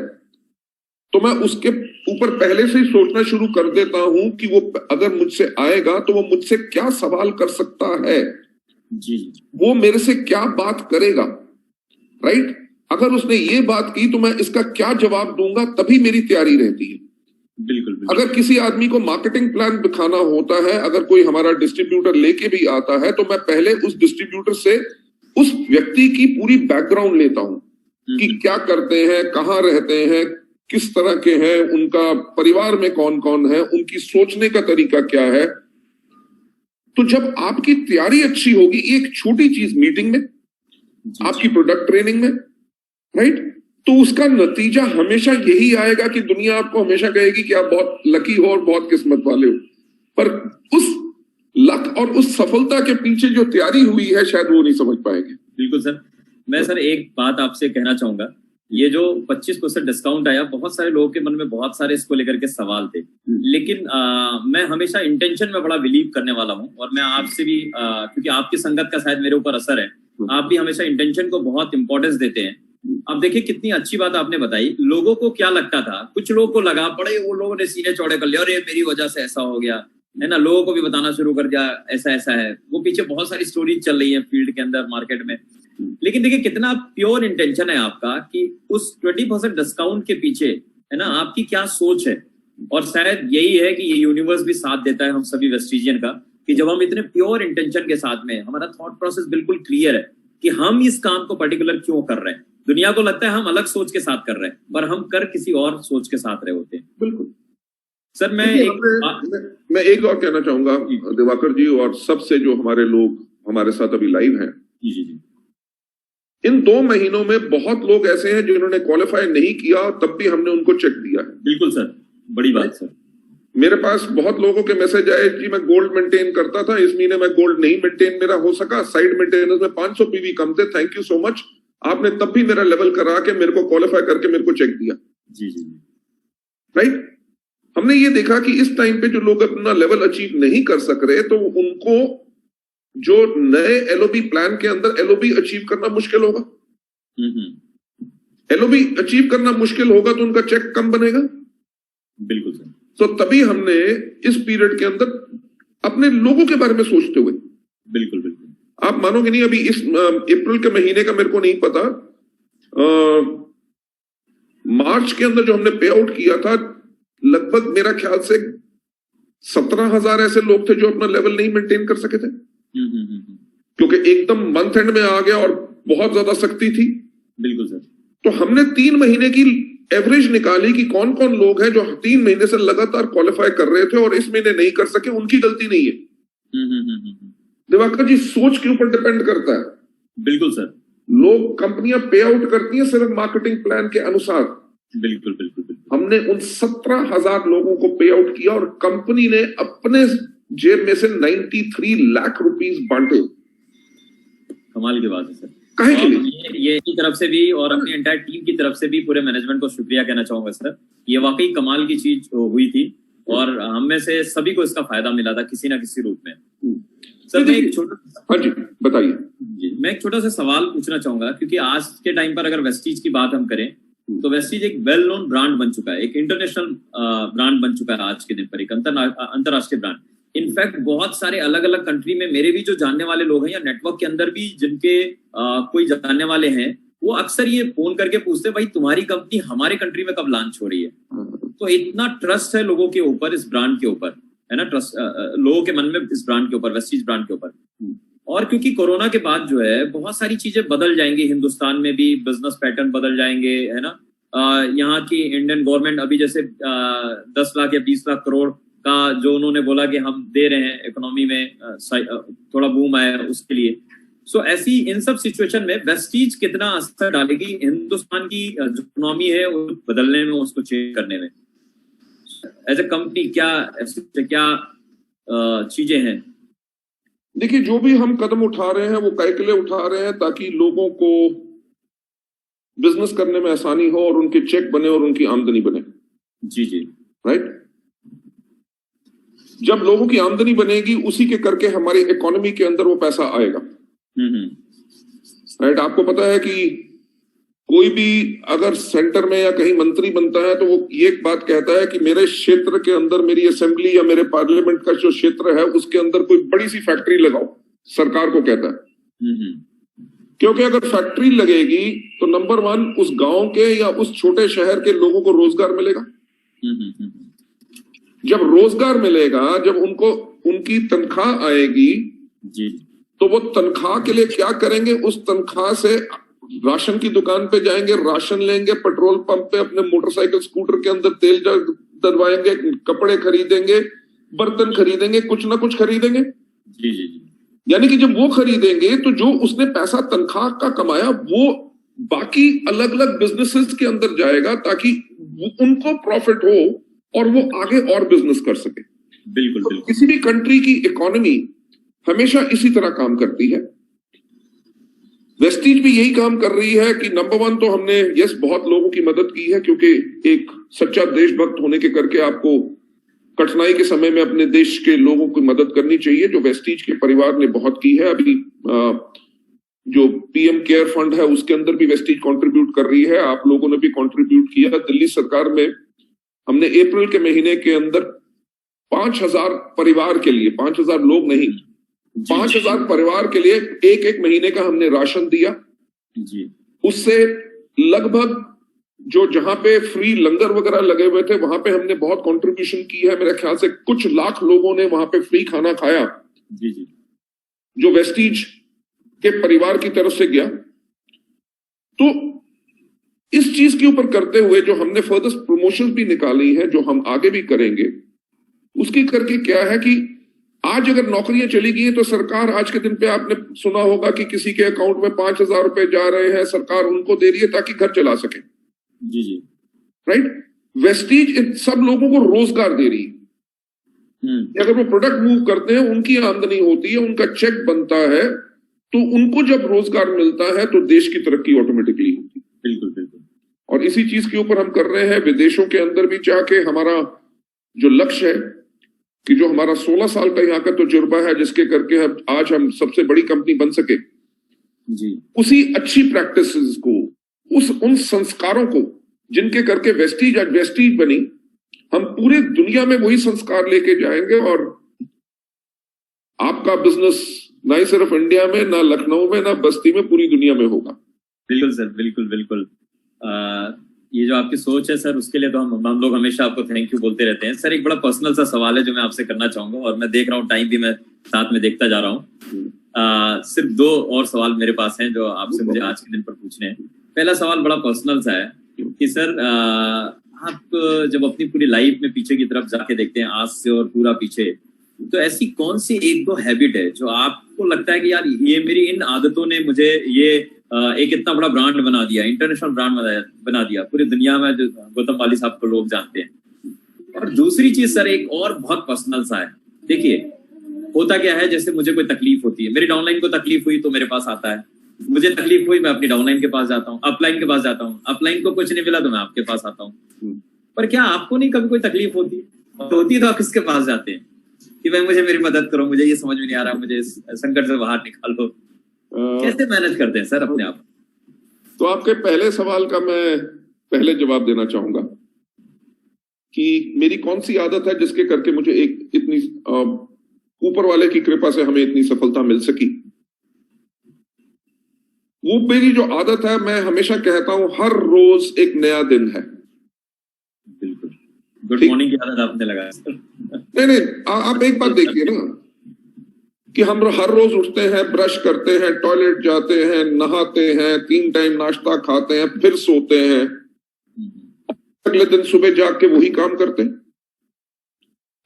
तो मैं उसके ऊपर पहले से ही सोचना शुरू कर देता हूं कि वो अगर मुझसे आएगा तो वो मुझसे क्या सवाल कर सकता है, जी, वो मेरे से क्या बात करेगा, राइट। अगर उसने ये बात की तो मैं इसका क्या जवाब दूंगा, तभी मेरी तैयारी रहती है। बिल्कुल। अगर किसी आदमी को मार्केटिंग प्लान दिखाना होता है, अगर कोई हमारा डिस्ट्रीब्यूटर लेके भी आता है तो मैं पहले उस डिस्ट्रीब्यूटर से उस व्यक्ति की पूरी बैकग्राउंड लेता हूं कि क्या करते हैं, कहाँ रहते हैं, किस तरह के हैं, उनका परिवार में कौन कौन है, उनकी सोचने का तरीका क्या है। तो जब आपकी तैयारी अच्छी होगी, एक छोटी चीज मीटिंग में, आपकी प्रोडक्ट ट्रेनिंग में, राइट, तो उसका नतीजा हमेशा यही आएगा कि दुनिया आपको हमेशा कहेगी कि आप बहुत लकी हो और बहुत किस्मत वाले हो, पर उस लक और उस सफलता के पीछे जो तैयारी हुई है शायद वो नहीं समझ पाएंगे। बिल्कुल सर। मैं सर एक बात आपसे कहना चाहूंगा, ये जो 25% डिस्काउंट आया, बहुत सारे लोगों के मन में बहुत सारे इसको लेकर के सवाल थे, लेकिन मैं हमेशा इंटेंशन में बड़ा बिलीव करने वाला हूं, और मैं आपसे भी क्योंकि आपकी संगत का शायद मेरे ऊपर असर है, आप भी हमेशा इंटेंशन को बहुत इंपॉर्टेंस देते हैं। अब देखिए कितनी अच्छी बात आपने बताई। लोगों को क्या लगता था, कुछ लोगों को लगा पड़े, वो लोगों ने सीने चौड़े कर लिया, अरे मेरी वजह से ऐसा हो गया, है ना, लोगों को भी बताना शुरू कर दिया ऐसा ऐसा है। वो पीछे बहुत सारी स्टोरीज चल रही है फील्ड के अंदर, मार्केट में। लेकिन देखिए कितना प्योर इंटेंशन है आपका कि उस 20% डिस्काउंट के पीछे, है ना, आपकी क्या सोच है। और शायद यही है कि ये यूनिवर्स भी साथ देता है हम सभी वेस्टिजियन का, कि जब हम इतने प्योर इंटेंशन के साथ में, हमारा थॉट प्रोसेस बिल्कुल क्लियर है कि हम इस काम को पर्टिकुलर क्यों कर रहे हैं। दुनिया को लगता है हम अलग सोच के साथ कर रहे हैं, पर हम कर किसी और सोच के साथ रहे होते हैं। बिल्कुल सर मैं एक और कहना चाहूंगा दिवाकर जी, और सबसे जो हमारे लोग हमारे साथ अभी लाइव हैं, जी जी, इन 2 महीनों में बहुत लोग ऐसे हैं जिन्होंने क्वालिफाई नहीं किया, तब भी हमने उनको चेक दिया है। बिल्कुल सर, बड़ी बात सर। मेरे पास बहुत लोगों के मैसेज आए कि मैं गोल्ड मेंटेन करता था, इस महीने मैं गोल्ड नहीं मेंटेन मेरा हो सका, साइड मेंटेनेंस में 500 पीवी कम थे, थैंक यू सो मच, आपने तब भी मेरा लेवल करा के मेरे को क्वालिफाई करके मेरे को चेक दिया। जी जी, राइट। हमने ये देखा कि इस टाइम पे जो लोग अपना लेवल अचीव नहीं कर सक रहे, तो उनको जो नए एलओबी प्लान के अंदर एलओबी अचीव करना मुश्किल होगा। एलओबी अचीव करना मुश्किल होगा तो उनका चेक कम बनेगा। बिल्कुल सर। तो तभी हमने इस पीरियड के अंदर अपने लोगों के बारे में सोचते हुए, बिल्कुल बिल्कुल, आप मानोगे नहीं, अभी इस अप्रैल के महीने का मेरे को नहीं पता, मार्च के अंदर जो हमने पे आउट किया था, लगभग मेरा ख्याल से 17,000 ऐसे लोग थे जो अपना लेवल नहीं मेंटेन कर सके थे, क्योंकि एकदम मंथ एंड में आ गया और बहुत ज्यादा सख्ती थी। बिल्कुल सर। तो हमने 3 महीने की एवरेज निकाली कि कौन कौन लोग हैं जो 3 महीने से लगातार क्वालिफाई कर रहे थे और इस महीने नहीं कर सके, उनकी गलती नहीं है। दिवाकर जी, सोच के ऊपर डिपेंड करता है। बिल्कुल सर। लोग, कंपनियां पे आउट करती हैं सिर्फ मार्केटिंग प्लान के अनुसार। बिल्कुल बिल्कुल बिल्कुल। हमने उन 17,000 लोगों को पे आउट किया और कंपनी ने अपने जेब में से 93 लाख रुपीस बांटे। कमाल की बात है सर। कहे के लिए ये की तरफ से भी और अपनी एंटायर टीम की तरफ से भी पूरे मैनेजमेंट को शुक्रिया कहना चाहूंगा सर। ये वाकई कमाल की चीज हुई थी और हम में से सभी को इसका फायदा मिला था किसी ना किसी रूप में। सर मैं एक छोटा, हाँ जी बताइए जी, मैं एक छोटा सा सवाल पूछना चाहूंगा, क्योंकि आज के टाइम पर अगर वेस्टीज की बात हम करें तो वेस्टीज एक वेल नोन ब्रांड बन चुका है, एक इंटरनेशनल ब्रांड बन चुका है आज के दिन पर, एक अंतरराष्ट्रीय ब्रांड। इनफैक्ट बहुत सारे अलग अलग कंट्री में मेरे भी जो जानने वाले लोग हैं या नेटवर्क के अंदर भी जिनके कोई जानने वाले हैं, वो अक्सर ये फोन करके पूछते हैं भाई तुम्हारी कंपनी हमारे कंट्री में कब लॉन्च हो रही है। तो इतना ट्रस्ट है लोगों के ऊपर, इस ब्रांड के ऊपर, है ना, ट्रस्ट लोगों के मन में इस ब्रांड के ऊपर, वेस्टीज ब्रांड के ऊपर। और क्योंकि कोरोना के बाद जो है बहुत सारी चीजें बदल जाएंगी, हिंदुस्तान में भी बिजनेस पैटर्न बदल जाएंगे, है ना। यहाँ की इंडियन गवर्नमेंट अभी जैसे 10 लाख या 20 लाख करोड़ का जो उन्होंने बोला कि हम दे रहे हैं इकोनॉमी में, थोड़ा बूम आया उसके लिए। सो ऐसी इन सब सिचुएशन में वेस्टीज कितना असर डालेगी हिंदुस्तान की जो इकोनॉमी है वो बदलने में, उसको चेंज करने में, एज ए कंपनी क्या चीजें हैं? देखिए, जो भी हम कदम उठा रहे हैं वो काहे के लिए उठा रहे हैं, ताकि लोगों को बिजनेस करने में आसानी हो और उनके चेक बने और उनकी आमदनी बने। जी जी, राइट। जब लोगों की आमदनी बनेगी उसी के करके हमारी इकोनॉमी के अंदर वो पैसा आएगा। राइट। आपको पता है कि कोई भी अगर सेंटर में या कहीं मंत्री बनता है तो वो ये एक बात कहता है कि मेरे क्षेत्र के अंदर, मेरी असेंबली या मेरे पार्लियामेंट का जो क्षेत्र है उसके अंदर कोई बड़ी सी फैक्ट्री लगाओ, सरकार को कहता है। क्योंकि अगर फैक्ट्री लगेगी तो नंबर 1 उस गांव के या उस छोटे शहर के लोगों को रोजगार मिलेगा। जब रोजगार मिलेगा, जब उनको उनकी तनख्वाह आएगी जी, तो वो तनख्वाह के लिए क्या करेंगे, उस तनख्वाह से राशन की दुकान पे जाएंगे, राशन लेंगे, पेट्रोल पंप पे अपने मोटरसाइकिल स्कूटर के अंदर तेल डलवाएंगे, कपड़े खरीदेंगे, बर्तन खरीदेंगे, कुछ ना कुछ खरीदेंगे। जी जी जी। यानी कि जब वो खरीदेंगे तो जो उसने पैसा तनख्वाह का कमाया वो बाकी अलग अलग बिजनेसेस के अंदर जाएगा, ताकि उनको प्रॉफिट हो और वो आगे और बिजनेस कर सके। बिल्कुल बिल्कुल। किसी भी कंट्री की इकोनॉमी हमेशा इसी तरह काम करती है। वेस्टीज भी यही काम कर रही है कि नंबर 1 तो हमने बहुत लोगों की मदद की है, क्योंकि एक सच्चा देशभक्त होने के करके आपको कठिनाई के समय में अपने देश के लोगों की मदद करनी चाहिए, जो वेस्टीज के परिवार ने बहुत की है। अभी जो पीएम केयर फंड है उसके अंदर भी वेस्टीज कंट्रीब्यूट कर रही है, आप लोगों ने भी कंट्रीब्यूट किया। दिल्ली सरकार में हमने अप्रैल के महीने के अंदर 5,000 परिवार के लिए, 5,000 लोग नहीं, 5,000 परिवार के लिए एक एक महीने का हमने राशन दिया जी। उससे लगभग जो जहां पे फ्री लंगर वगैरह लगे हुए थे वहां पे हमने बहुत कंट्रीब्यूशन की है। मेरे ख्याल से कुछ लाख लोगों ने वहां पे फ्री खाना खाया जी जी। जो वेस्टीज के परिवार की तरफ से गया। तो इस चीज के ऊपर करते हुए जो हमने फर्दर प्रमोशंस भी निकाली हैं, जो हम आगे भी करेंगे, उसकी करके क्या है कि आज अगर नौकरियां चली गई तो सरकार, आज के दिन पे आपने सुना होगा कि किसी के अकाउंट में 5,000 रुपए जा रहे हैं, सरकार उनको दे रही है ताकि घर चला सके। जी जी। राइट। वेस्टीज इन सब लोगों को रोजगार दे रही है। अगर वो प्रोडक्ट मूव करते हैं उनकी आमदनी होती है, उनका चेक बनता है, तो उनको जब रोजगार मिलता है तो देश की तरक्की ऑटोमेटिकली होती है। बिल्कुल बिल्कुल। और इसी चीज के ऊपर हम कर रहे हैं। विदेशों के अंदर भी जाके हमारा जो लक्ष्य है कि जो हमारा 16 साल का यहाँ का तजुर्बा है, जिसके करके आज हम सबसे बड़ी कंपनी बन सके जी, उसी अच्छी प्रैक्टिसेस को, उन संस्कारों को जिनके करके वेस्टीज आज वेस्टीज बनी, हम पूरे दुनिया में वही संस्कार लेके जाएंगे। और आपका बिजनेस ना ही सिर्फ इंडिया में, ना लखनऊ में, ना बस्ती में, पूरी दुनिया में होगा। बिल्कुल सर, बिल्कुल बिल्कुल। ये जो आपकी सोच है सर, उसके लिए तो हम लोग हमेशा आपको थैंक यू बोलते रहते हैं। सर एक बड़ा पर्सनल सा सवाल है जो मैं आपसे करना चाहूंगा, और मैं देख रहा हूँ टाइम भी मैं साथ में देखता जा रहा हूँ। सिर्फ 2 और सवाल मेरे पास हैं जो आपसे मुझे आज के दिन पर पूछने हैं। पहला सवाल बड़ा पर्सनल सा है कि सर आप जब अपनी पूरी लाइफ में पीछे की तरफ जाके देखते हैं, आज से और पूरा पीछे, तो ऐसी कौन सी 1-2 हैबिट है जो आपको लगता है कि यार ये मेरी इन आदतों ने मुझे ये एक इतना बड़ा ब्रांड बना दिया, इंटरनेशनल ब्रांड बना दिया, पूरी दुनिया में जो गौतम वाली साहब को लोग जानते हैं। और दूसरी चीज सर एक और बहुत पर्सनल सा है। देखिए होता क्या है, जैसे मुझे कोई तकलीफ होती है, मेरी डाउनलाइन को तकलीफ हुई तो मेरे पास आता है, मुझे तकलीफ हुई मैं अपनी डाउनलाइन के पास जाता हूँ, अपलाइन के पास जाता हूँ, अपलाइन को कुछ नहीं मिला तो मैं आपके पास आता हूँ। पर क्या आपको नहीं कभी कोई तकलीफ होती है तो आप किसके पास जाते हैं कि भाई मुझे मेरी मदद करो, मुझे ये समझ में नहीं आ रहा, मुझे इस संकट से बाहर निकालो? कैसे मैनेज करते हैं सर अपने आप? तो आपके पहले सवाल का मैं पहले जवाब देना चाहूंगा कि मेरी कौन सी आदत है जिसके करके मुझे एक इतनी ऊपर वाले की कृपा से हमें इतनी सफलता मिल सकी। वो मेरी जो आदत है, मैं हमेशा कहता हूं हर रोज एक नया दिन है। बिल्कुल। गुड मॉर्निंग की आदत आपने लगाया सर। नहीं, आप एक बात देखिए ना कि हम हर रोज उठते हैं, ब्रश करते हैं, टॉयलेट जाते हैं, नहाते हैं, 3 टाइम नाश्ता खाते हैं, फिर सोते हैं, अगले दिन सुबह जाग के वही काम करते हैं।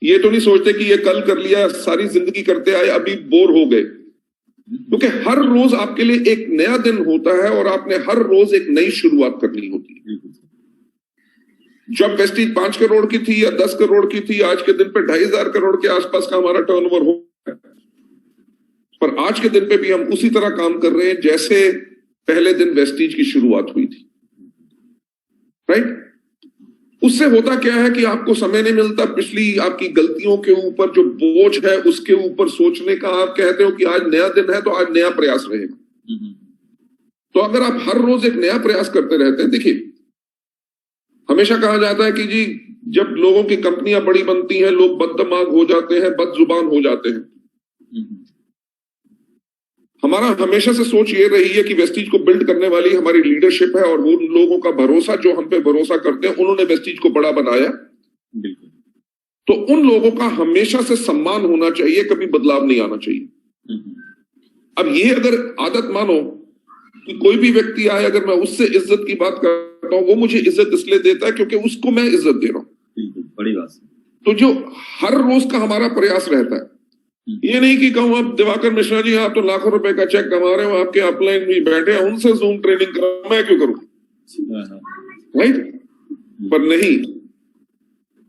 ये तो नहीं सोचते कि ये कल कर लिया, सारी जिंदगी करते आए, अभी बोर हो गए। क्योंकि हर रोज आपके लिए एक नया दिन होता है और आपने हर रोज एक नई शुरुआत करनी होती है। जब वेस्टीज 5 करोड़ की थी या 10 करोड़ की थी, आज के दिन पे 2,500 करोड़ के आसपास का हमारा टर्नओवर हो, पर आज के दिन पे भी हम उसी तरह काम कर रहे हैं जैसे पहले दिन वेस्टीज की शुरुआत हुई थी। राइट। उससे होता क्या है कि आपको समय नहीं मिलता पिछली आपकी गलतियों के ऊपर जो बोझ है उसके ऊपर सोचने का। आप कहते हो कि आज नया दिन है तो आज नया प्रयास रहेगा। तो अगर आप हर रोज एक नया प्रयास करते रहते हैं, देखिए हमेशा कहा जाता है कि जी जब लोगों की कंपनियां बड़ी बनती हैं, लोग बददिमाग हो जाते हैं, बदजुबान हो जाते हैं। हमारा हमेशा से सोच ये रही है कि वेस्टीज को बिल्ड करने वाली हमारी लीडरशिप है, और वो लोगों का भरोसा जो हम पे भरोसा करते हैं, उन्होंने वेस्टीज को बड़ा बनाया। तो उन लोगों का हमेशा से सम्मान होना चाहिए, कभी बदलाव नहीं आना चाहिए। अब ये अगर आदत मानो कि कोई भी व्यक्ति आए, अगर मैं उससे इज्जत की बात करता हूं, वो मुझे इज्जत इसलिए देता है क्योंकि उसको मैं इज्जत दे रहा हूं। बड़ी बात। तो जो हर रोज का हमारा प्रयास रहता है, ये नहीं कि कहूं आप दिवाकर मिश्रा जी आप तो लाखों रुपए का चेक कमा रहे हो, आपके अपलाइन भी बैठे हैं, उनसे जूम ट्रेनिंग करो, मैं क्यों करूं? राइट। पर नहीं,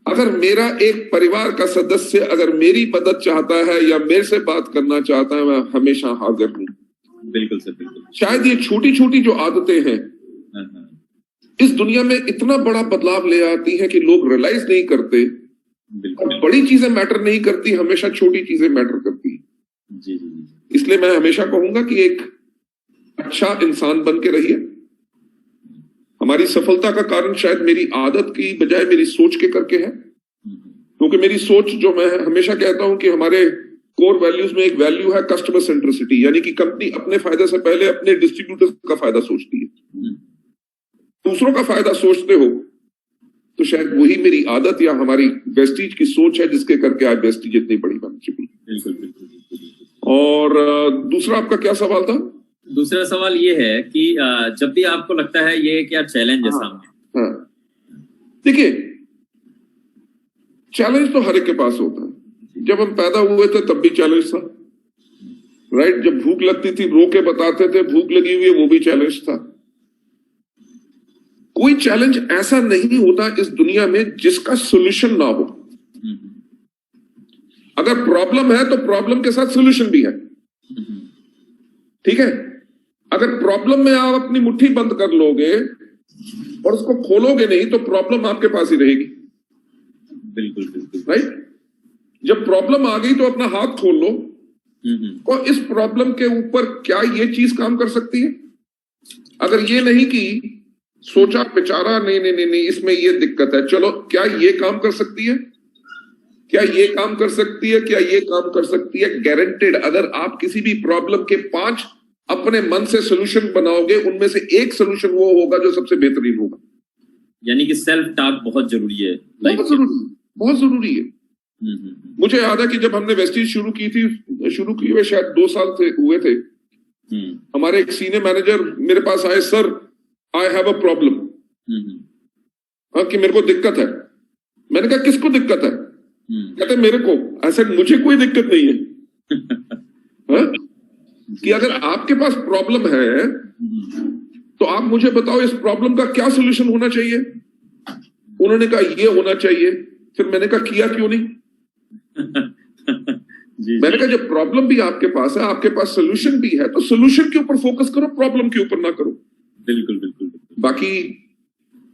अगर मेरा एक परिवार का सदस्य अगर मेरी मदद चाहता है या मेरे से बात करना चाहता है, मैं हमेशा हाजिर हूं। बिल्कुल सर, बिल्कुल। शायद ये छोटी छोटी जो आदतें हैं इस दुनिया में इतना बड़ा बदलाव ले आती हैं कि लोग रियलाइज नहीं करते। और बड़ी चीजें मैटर नहीं करती, हमेशा छोटी चीजें मैटर करती। जी जी। इसलिए मैं हमेशा कहूंगा कि एक अच्छा इंसान बन के रहिए। हमारी सफलता का कारण शायद मेरी आदत की बजाय मेरी सोच के करके है, क्योंकि मेरी सोच, जो मैं हमेशा कहता हूं कि हमारे कोर वैल्यूज में एक वैल्यू है कस्टमर सेंट्रिसिटी, यानी कि कंपनी अपने फायदे से पहले अपने डिस्ट्रीब्यूटर्स का फायदा सोचती है। दूसरों का फायदा सोचते हो तो शायद वही मेरी आदत या हमारी वेस्टीज की सोच है जिसके करके आज वेस्टीज इतनी बड़ी बन चुकी है। और दूसरा आपका क्या सवाल था? दूसरा सवाल ये है कि जब भी आपको लगता है ये क्या चैलेंज है सामने? हाँ, देखिए चैलेंज तो हर एक के पास होता है। जब हम पैदा हुए थे तब भी चैलेंज था, राइट? जब भूख लगती थी रो के बताते थे भूख लगी हुई है, वो भी चैलेंज था। कोई चैलेंज ऐसा नहीं होता इस दुनिया में जिसका सोल्यूशन ना हो। अगर प्रॉब्लम है तो प्रॉब्लम के साथ सोल्यूशन भी है, ठीक है? अगर प्रॉब्लम में आप अपनी मुट्ठी बंद कर लोगे और उसको खोलोगे नहीं तो प्रॉब्लम आपके पास ही रहेगी। बिल्कुल बिल्कुल, राइट? जब प्रॉब्लम आ गई तो अपना हाथ खोल लो और इस प्रॉब्लम के ऊपर क्या ये चीज काम कर सकती है। अगर ये नहीं कि सोचा बेचारा नहीं नहीं नहीं नहीं इसमें ये दिक्कत है, चलो क्या ये काम कर सकती है, क्या ये काम कर सकती है, क्या ये काम कर सकती है। गारंटेड अगर आप किसी भी प्रॉब्लम के 5 अपने मन से सोल्यूशन बनाओगे, उनमें से एक सोल्यूशन वो होगा जो सबसे बेहतरीन होगा। यानी कि सेल्फ टॉक बहुत जरूरी है, बहुत जरूरी, बहुत जरूरी है। मुझे याद है कि जब हमने वेस्टीज शुरू की हुए शायद 2 साल हुए थे, हमारे एक सीनियर मैनेजर मेरे पास आए, sir I have a problem, कि मेरे को दिक्कत है। मैंने कहा किसको दिक्कत है? कहते मेरे को। ऐसे मुझे कोई दिक्कत नहीं है। कि अगर आपके पास प्रॉब्लम है तो आप मुझे बताओ इस प्रॉब्लम का क्या सोल्यूशन होना चाहिए। उन्होंने कहा ये होना चाहिए। फिर मैंने कहा किया क्यों नहीं? मैंने कहा जब प्रॉब्लम भी आपके पास है, आपके पास सोल्यूशन भी है, तो सोल्यूशन के ऊपर फोकस करो, प्रॉब्लम के ऊपर ना करो। बिल्कुल बिल्कुल। बाकी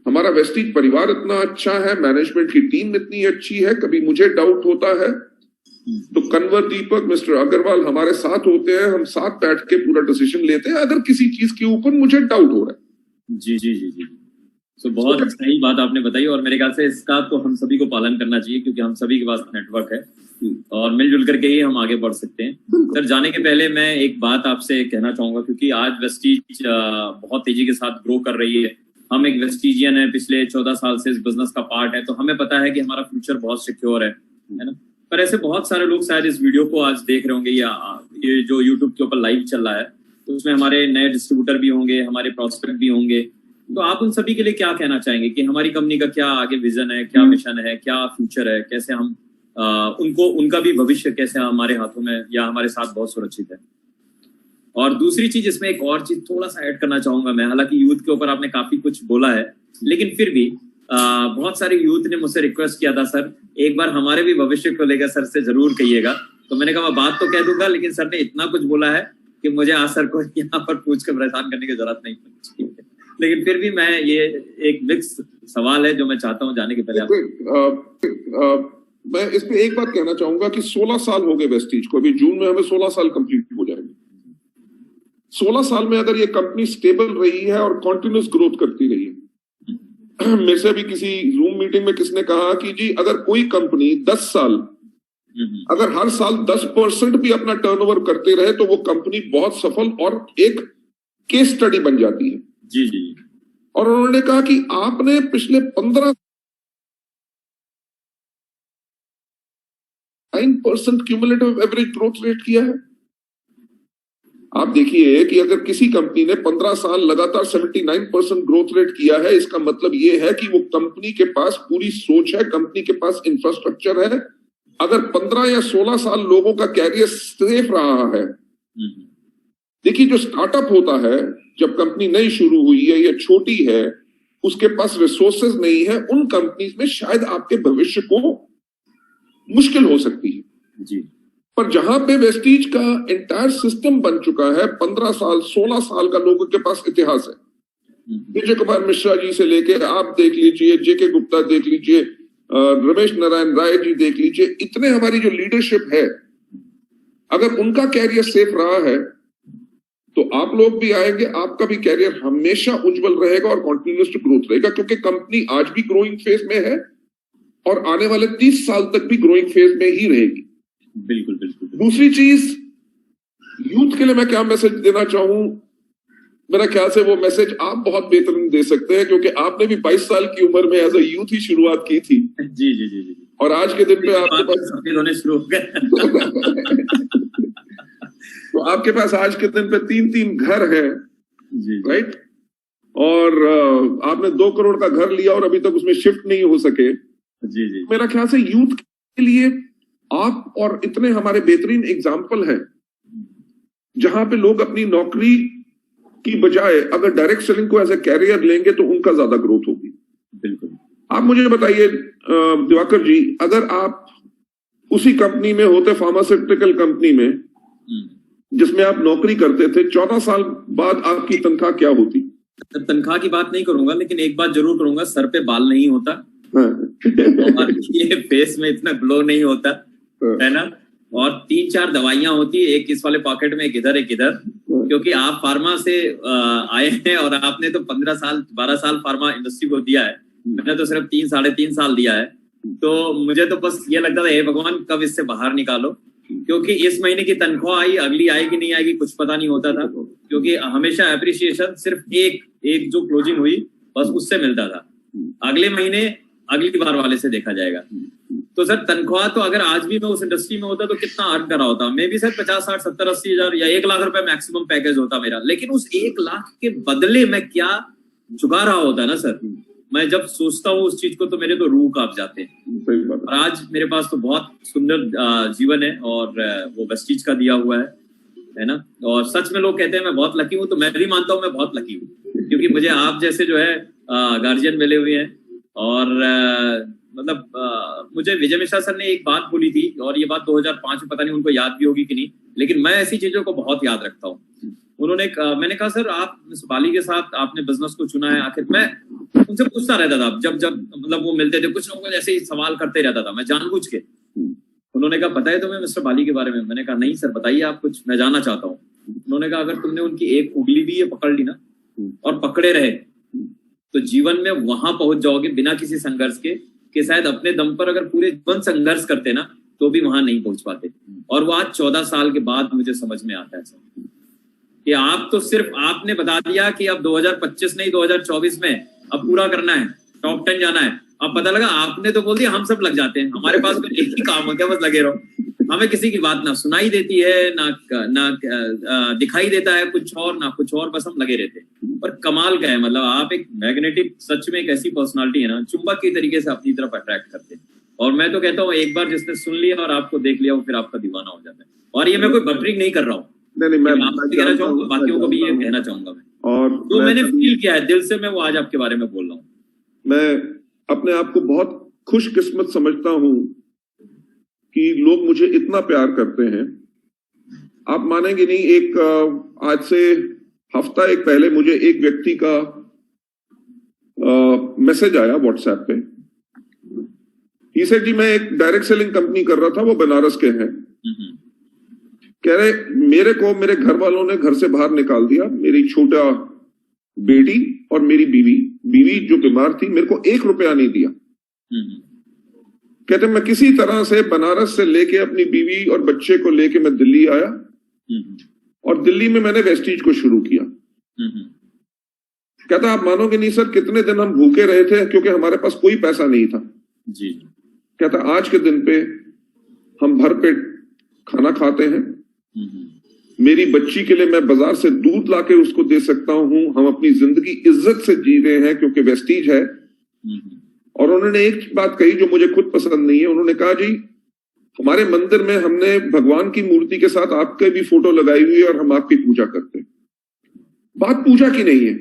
हमारा वेस्टीज परिवार इतना अच्छा है, मैनेजमेंट की टीम इतनी अच्छी है, कभी मुझे डाउट होता है तो कन्वर दीपक, मिस्टर अग्रवाल हमारे साथ होते हैं, हम साथ बैठ के पूरा डिसीजन लेते हैं अगर किसी चीज के ऊपर मुझे डाउट हो रहा है। जी जी जी जी। तो बहुत सही बात आपने बताई और मेरे ख्याल से इसका तो हम सभी को पालन करना चाहिए, क्योंकि हम सभी के पास नेटवर्क है और मिलजुल करके ही हम आगे बढ़ सकते हैं। सर जाने के पहले मैं एक बात आपसे कहना चाहूंगा, क्योंकि आज वेस्टीज बहुत तेजी के साथ ग्रो कर रही है। हम एक वेस्टीजियन है, पिछले 14 साल से इस बिजनेस का पार्ट है, तो हमें पता है कि हमारा फ्यूचर बहुत सिक्योर है ना। पर ऐसे बहुत सारे लोग शायद इस वीडियो को आज देख रहे होंगे या ये जो यूट्यूब के ऊपर लाइव चल रहा है, तो उसमें हमारे नए डिस्ट्रीब्यूटर भी होंगे, हमारे प्रोस्पेक्ट भी होंगे। तो आप उन सभी के लिए क्या कहना चाहेंगे कि हमारी कंपनी का क्या आगे विजन है, क्या मिशन है, क्या फ्यूचर है, कैसे हम उनका भी भविष्य कैसे हमारे हाथों में या हमारे साथ बहुत सुरक्षित है। और दूसरी चीज, इसमें एक और चीज थोड़ा सा ऐड करना चाहूंगा मैं। हालांकि यूथ के ऊपर आपने काफी कुछ बोला है, लेकिन फिर भी बहुत सारे यूथ ने मुझसे रिक्वेस्ट किया था, सर एक बार हमारे भी भविष्य को लेकर सर से जरूर कहिएगा। तो मैंने कहा बात तो कह दूंगा, लेकिन सर ने इतना कुछ बोला है कि मुझे आज सर को यहाँ पर पूछ कर परेशान करने की जरूरत नहीं पड़ती। लेकिन फिर भी मैं ये एक मिक्स सवाल है जो मैं चाहता हूँ जाने के पहले मैं इस पे एक बात कहना चाहूंगा कि 16 साल हो गए वेस्टीज को, अभी जून में हमें 16 साल कंप्लीट हो जाएंगे। 16 साल में अगर ये कंपनी स्टेबल रही है और कॉन्टिन्यूस ग्रोथ करती रही है। मेरे से भी किसी जूम मीटिंग में किसने कहा कि जी अगर कोई कंपनी 10 साल अगर हर साल 10% भी अपना टर्नओवर करते रहे तो वो कंपनी बहुत सफल और एक केस स्टडी बन जाती है। जी जी। और उन्होंने कहा कि आपने पिछले 9% क्यूमुलेटिव एवरेज ग्रोथ रेट किया है। आप देखिए कि अगर किसी कंपनी ने 15 साल लगातार 79% ग्रोथ रेट किया है, इसका मतलब यह है कि वो कंपनी के पास पूरी सोच है, कंपनी के पास इंफ्रास्ट्रक्चर है। अगर 15 या 16 साल लोगों का कैरियर सेफ रहा है, देखिए जो स्टार्टअप होता है, जब कंपनी नई शुरू हुई है या छोटी है, उसके पास रिसोर्सेज नहीं है, उन कंपनीज में शायद आपके भविष्य को मुश्किल हो सकती है जी। पर जहां पे वेस्टीज का एंटायर सिस्टम बन चुका है, 15 साल 16 साल का लोगों के पास इतिहास है। विजय कुमार मिश्रा जी से लेके आप देख लीजिए, जेके गुप्ता देख लीजिए, रमेश नारायण राय जी देख लीजिए, इतने हमारी जो लीडरशिप है, अगर उनका कैरियर सेफ रहा है तो आप लोग भी आएंगे, आपका भी कैरियर हमेशा उज्जवल रहेगा और कॉन्टिन्यूस ग्रोथ रहेगा, क्योंकि कंपनी आज भी ग्रोइंग फेज में है और आने वाले 30 साल तक भी ग्रोइंग फेज में ही रहेगी। बिल्कुल बिल्कुल। दूसरी चीज, यूथ के लिए मैं क्या मैसेज देना चाहूं, मेरा ख्याल से वो मैसेज आप बहुत बेहतरीन दे सकते हैं, क्योंकि आपने भी 22 साल की उम्र में एज ए यूथ ही शुरुआत की थी। जी जी जी जी। और आज के दिन पे आपके पास होने शुरू हो गए। तो आपके पास आज के दिन पे 3-3 घर है, राइट? और आपने 2 करोड़ का घर लिया और अभी तक उसमें शिफ्ट नहीं हो सके। जी जी। मेरा ख्याल से यूथ के लिए आप और इतने हमारे बेहतरीन एग्जाम्पल हैं, जहां पे लोग अपनी नौकरी की बजाय अगर डायरेक्ट सेलिंग को एज ए कैरियर लेंगे तो उनका ज्यादा ग्रोथ होगी। बिल्कुल। आप मुझे बताइए दिवाकर जी, अगर आप उसी कंपनी में होते, फार्मास्यूटिकल कंपनी में जिसमें आप नौकरी करते थे, 14 साल बाद आपकी तनख्वाह क्या होती? तनख्वाह की बात नहीं करूंगा, लेकिन एक बात जरूर करूंगा, सर पे बाल नहीं होता और ये फेस में इतना ग्लो नहीं होता, है ना? और 3-4 दवाइयां होती, एक इस वाले पॉकेट में, एक इधर, क्योंकि आप फार्मा से आए हैं और आपने तो 15 साल 12 साल फार्मा इंडस्ट्री को दिया है, मैंने तो सिर्फ 3-3.5 साल दिया है। तो मुझे तो बस ये लगता था, हे भगवान कब इससे बाहर निकालो, क्योंकि इस महीने की तनख्वाह आई, अगली आएगी नहीं आएगी कुछ पता नहीं होता था, क्योंकि हमेशा एप्रिसिएशन सिर्फ एक जो क्लोजिंग हुई बस उससे मिलता था, अगले महीने अगली बार वाले से देखा जाएगा। तो सर तनख्वाह तो अगर आज भी मैं उस इंडस्ट्री में होता तो कितना अर्न करा होता, मैं भी सर 50, 60, 70, 80 हजार या 1 लाख रुपए मैक्सिमम पैकेज होता मेरा, लेकिन उस 1 लाख के बदले मैं क्या चुका रहा होता ना सर। मैं जब सोचता हूँ उस चीज को तो मेरे तो रूह कांप जाते हैं। और आज मेरे पास तो बहुत सुंदर जीवन है और वो वेस्टीज का दिया हुआ है ना। और सच में लोग कहते हैं मैं बहुत लकी हूँ, तो मैं भी मानता हूँ मैं बहुत लकी हूँ, क्योंकि मुझे आप जैसे जो है गार्जियन मिले हुए हैं। और मतलब मुझे विजय मिश्रा सर ने एक बात बोली थी, और ये बात 2005 में, पता नहीं उनको याद भी होगी कि नहीं, लेकिन मैं ऐसी चीजों को बहुत याद रखता हूँ। उन्होंने मैंने कहा सर आप मिस बाली के साथ आपने बिजनेस को चुना है। आखिर मैं उनसे पूछता रहता था, जब मतलब वो मिलते थे, कुछ लोगों को ऐसे ही सवाल करते रहता था मैं जानबूझ के। उन्होंने कहा पता है तुम्हें मिस्टर बाली के बारे में? मैंने कहा नहीं सर बताइए आप कुछ, मैं जानना चाहता हूँ। उन्होंने कहा अगर तुमने उनकी एक उंगली भी ये पकड़ ली ना और पकड़े रहे तो जीवन में वहां पहुंच जाओगे बिना किसी संघर्ष के शायद अपने दम पर अगर पूरे जीवन संघर्ष करते ना तो भी वहां नहीं पहुंच पाते। और वो आज 14 साल के बाद मुझे समझ में आता है सर कि आप तो सिर्फ आपने बता दिया कि अब 2025 नहीं 2024 में अब पूरा करना है, टॉप 10 जाना है। अब पता लगा आपने तो बोल दिया हम सब लग जाते हैं, हमारे पास तो एक ही काम होता है, बस लगे रहो। हमें किसी की बात ना सुनाई देती है ना दिखाई देता है कुछ और ना कुछ और, बस हम लगे रहते हैं। पर कमाल का है, मतलब आप एक मैग्नेटिक, सच में एक ऐसी पर्सनालिटी है ना, चुंबक की तरीके से अपनी तरफ अट्रैक्ट करते हैं। और मैं तो कहता हूँ एक बार जिसने सुन लिया और आपको देख लिया वो फिर आपका दीवाना हो जाता है। और ये मैं कोई बटरिंग नहीं कर रहा हूँ, नहीं मैं आपसे कहना चाहूंगा, बाकियों को भी ये कहना चाहूंगा मैं। और तो मैंने फील किया है दिल से, मैं वो आज आपके बारे में बोल रहा हूँ। मैं अपने आप को बहुत खुशकिस्मत समझता हूँ कि लोग मुझे इतना प्यार करते हैं। आप मानेंगे नहीं, एक आज से हफ्ता एक पहले मुझे एक व्यक्ति का मैसेज आया व्हाट्सएप पे। ही सेड जी मैं एक डायरेक्ट सेलिंग कंपनी कर रहा था, वो बनारस के हैं। कह रहे मेरे को मेरे घर वालों ने घर से बाहर निकाल दिया, मेरी छोटा बेटी और मेरी बीवी जो बीमार थी, मेरे को 1 रुपया नहीं दिया। कहते मैं किसी तरह से बनारस से लेके अपनी बीवी और बच्चे को लेके मैं दिल्ली आया और दिल्ली में मैंने वेस्टीज को शुरू किया। कहता आप मानोगे नहीं सर कितने दिन हम भूखे रहे थे क्योंकि हमारे पास कोई पैसा नहीं था जी। कहता आज के दिन पे हम भर पेट खाना खाते हैं, मेरी बच्ची के लिए मैं बाजार से दूध लाके उसको दे सकता हूं, हम अपनी जिंदगी इज्जत से जी रहे हैं क्योंकि वेस्टीज है। और उन्होंने एक बात कही जो मुझे खुद पसंद नहीं है, उन्होंने कहा जी हमारे मंदिर में हमने भगवान की मूर्ति के साथ आपके भी फोटो लगाई हुई है और हम आपकी पूजा करते हैं। बात पूजा की नहीं है।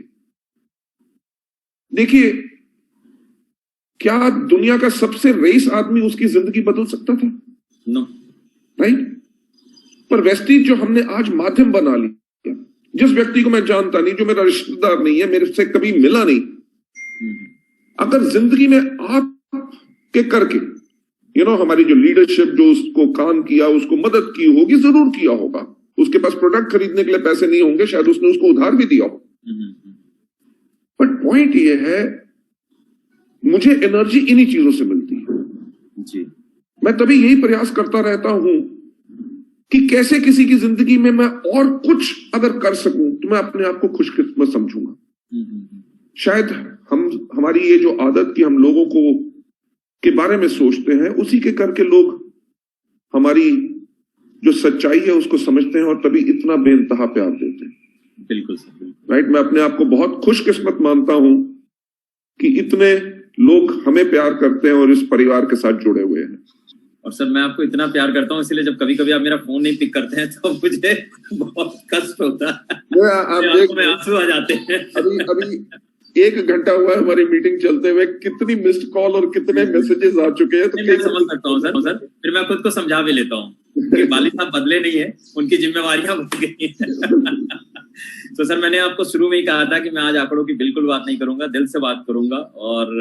देखिए क्या दुनिया का सबसे रईस आदमी उसकी जिंदगी बदल सकता था? No right. पर वेस्टीज जो हमने आज माध्यम बना लिया, जिस व्यक्ति को मैं जानता नहीं, जो मेरा रिश्तेदार नहीं है, मेरे से कभी मिला नहीं, अगर जिंदगी में आप के करके हमारी जो लीडरशिप जो उसको काम किया, उसको मदद की होगी, जरूर किया होगा, उसके पास प्रोडक्ट खरीदने के लिए पैसे नहीं होंगे, शायद उसने उसको उधार भी दिया हो। बट पॉइंट ये है, मुझे एनर्जी इन्हीं चीजों से मिलती है जी। मैं तभी यही प्रयास करता रहता हूं कि कैसे किसी की जिंदगी में मैं और कुछ अगर कर सकूं तो मैं अपने आप को खुशकिस्मत समझूंगा। शायद हमारी ये जो आदत कि हम लोगों को के बारे में सोचते हैं, उसी के करके लोग हमारी जो सच्चाई है उसको समझते हैं और तभी इतना बेइंतहा प्यार देते हैं। बिल्कुल सर, राइट। मैं अपने आप को बहुत खुशकिस्मत मानता हूं कि इतने लोग हमें प्यार करते हैं और इस परिवार के साथ जुड़े हुए हैं। और सर मैं आपको इतना प्यार करता हूँ, इसलिए जब कभी कभी आप मेरा फोन नहीं पिक करते हैं तो मुझे बहुत कष्ट होता है, आंखों में आंसू आ जाते हैं। अभी 1 घंटा हुआ है हमारी मीटिंग चलते हुए, कितनी मिस्ड कॉल और कितने मैसेजेस आ चुके हैं। तो मैं समझ सकता हूँ सर, फिर मैं खुद को समझा भी लेता हूँ कि बाली साहब बदले नहीं है, उनकी जिम्मेवारियां बढ़ गई हैं। तो सर मैंने आपको शुरू में ही कहा था कि मैं आज आंकड़ों की बिल्कुल बात नहीं करूंगा, दिल से बात करूंगा और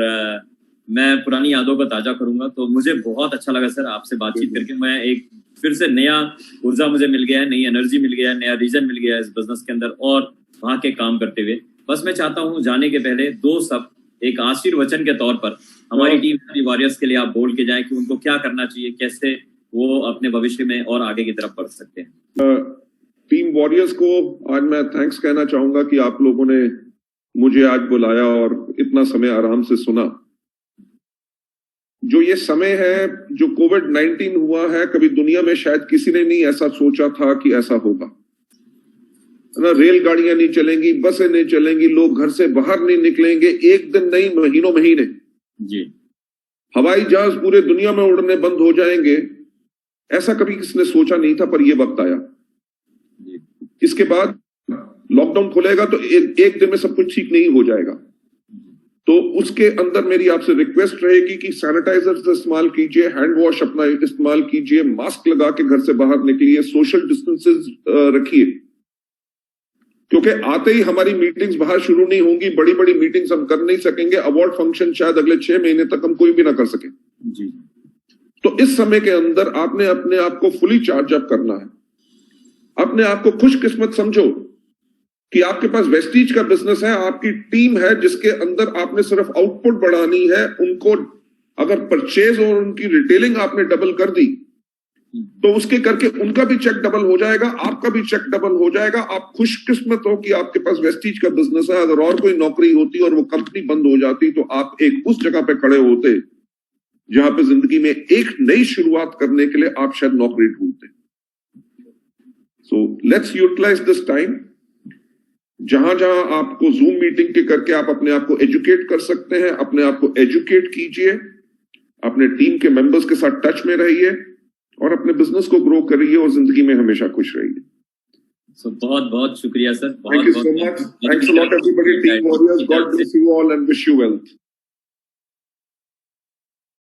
मैं पुरानी यादों को ताजा करूंगा। तो मुझे बहुत अच्छा लगा सर आपसे बातचीत करके। मैं एक फिर से नया ऊर्जा मुझे मिल गया है, नई एनर्जी मिल गया है, नया रीजन मिल गया है इस बिजनेस के अंदर और वहां के काम करते हुए। बस मैं चाहता हूँ जाने के पहले 2 शब्द एक आशीर्वचन के तौर पर हमारी टीम वॉरियर्स के लिए आप बोल के जाए कि उनको क्या करना चाहिए, कैसे वो अपने भविष्य में और आगे की तरफ बढ़ सकते हैं। टीम वॉरियर्स को आज मैं थैंक्स कहना चाहूंगा कि आप लोगों ने मुझे आज बुलाया और इतना समय आराम से सुना। जो ये समय है, जो कोविड-19 हुआ है, कभी दुनिया में शायद किसी ने नहीं ऐसा सोचा था कि ऐसा होगा। ना रेलगाड़ियां नहीं चलेंगी, बसें नहीं चलेंगी, लोग घर से बाहर नहीं निकलेंगे, एक दिन नहीं महीनों महीने जी। हवाई जहाज पूरे दुनिया में उड़ने बंद हो जाएंगे, ऐसा कभी किसी ने सोचा नहीं था, पर ये वक्त आया। इसके बाद लॉकडाउन खुलेगा तो एक दिन में सब कुछ ठीक नहीं हो जाएगा। तो उसके अंदर मेरी आपसे रिक्वेस्ट रहेगी कि सैनिटाइजर इस्तेमाल कीजिए, हैंड वॉश अपना इस्तेमाल कीजिए, मास्क लगा के घर से बाहर निकलिए, सोशल डिस्टेंसेस रखिए, क्योंकि आते ही हमारी मीटिंग्स बाहर शुरू नहीं होंगी। बड़ी बड़ी मीटिंग्स हम कर नहीं सकेंगे, अवार्ड फंक्शन शायद अगले 6 महीने तक हम कोई भी ना कर सके जी। तो इस समय के अंदर आपने अपने आप को फुली चार्ज अप करना है। अपने आप को खुशकिस्मत समझो कि आपके पास वेस्टीज का बिजनेस है, आपकी टीम है जिसके अंदर आपने सिर्फ आउटपुट बढ़ानी है। उनको अगर परचेज और उनकी रिटेलिंग आपने डबल कर दी तो उसके करके उनका भी चेक डबल हो जाएगा, आपका भी चेक डबल हो जाएगा। आप खुशकिस्मत हो कि आपके पास वेस्टीज का बिजनेस है। अगर और कोई नौकरी होती और वो कंपनी बंद हो जाती तो आप एक उस जगह पे खड़े होते जहां पे जिंदगी में एक नई शुरुआत करने के लिए आप शायद नौकरी ढूंढते। So let's utilise this time. जहां जहां आपको जूम मीटिंग के करके आप अपने आप को एजुकेट कर सकते हैं, अपने आप को एजुकेट कीजिए, अपने टीम के मेंबर्स के साथ टच में रहिए और अपने बिजनेस को ग्रो करिए और जिंदगी में हमेशा खुश रहिए। So, बहुत बहुत शुक्रिया sir. Thank you so much. Thanks a lot everybody. Team Warriors, God bless you all and wish you wealth.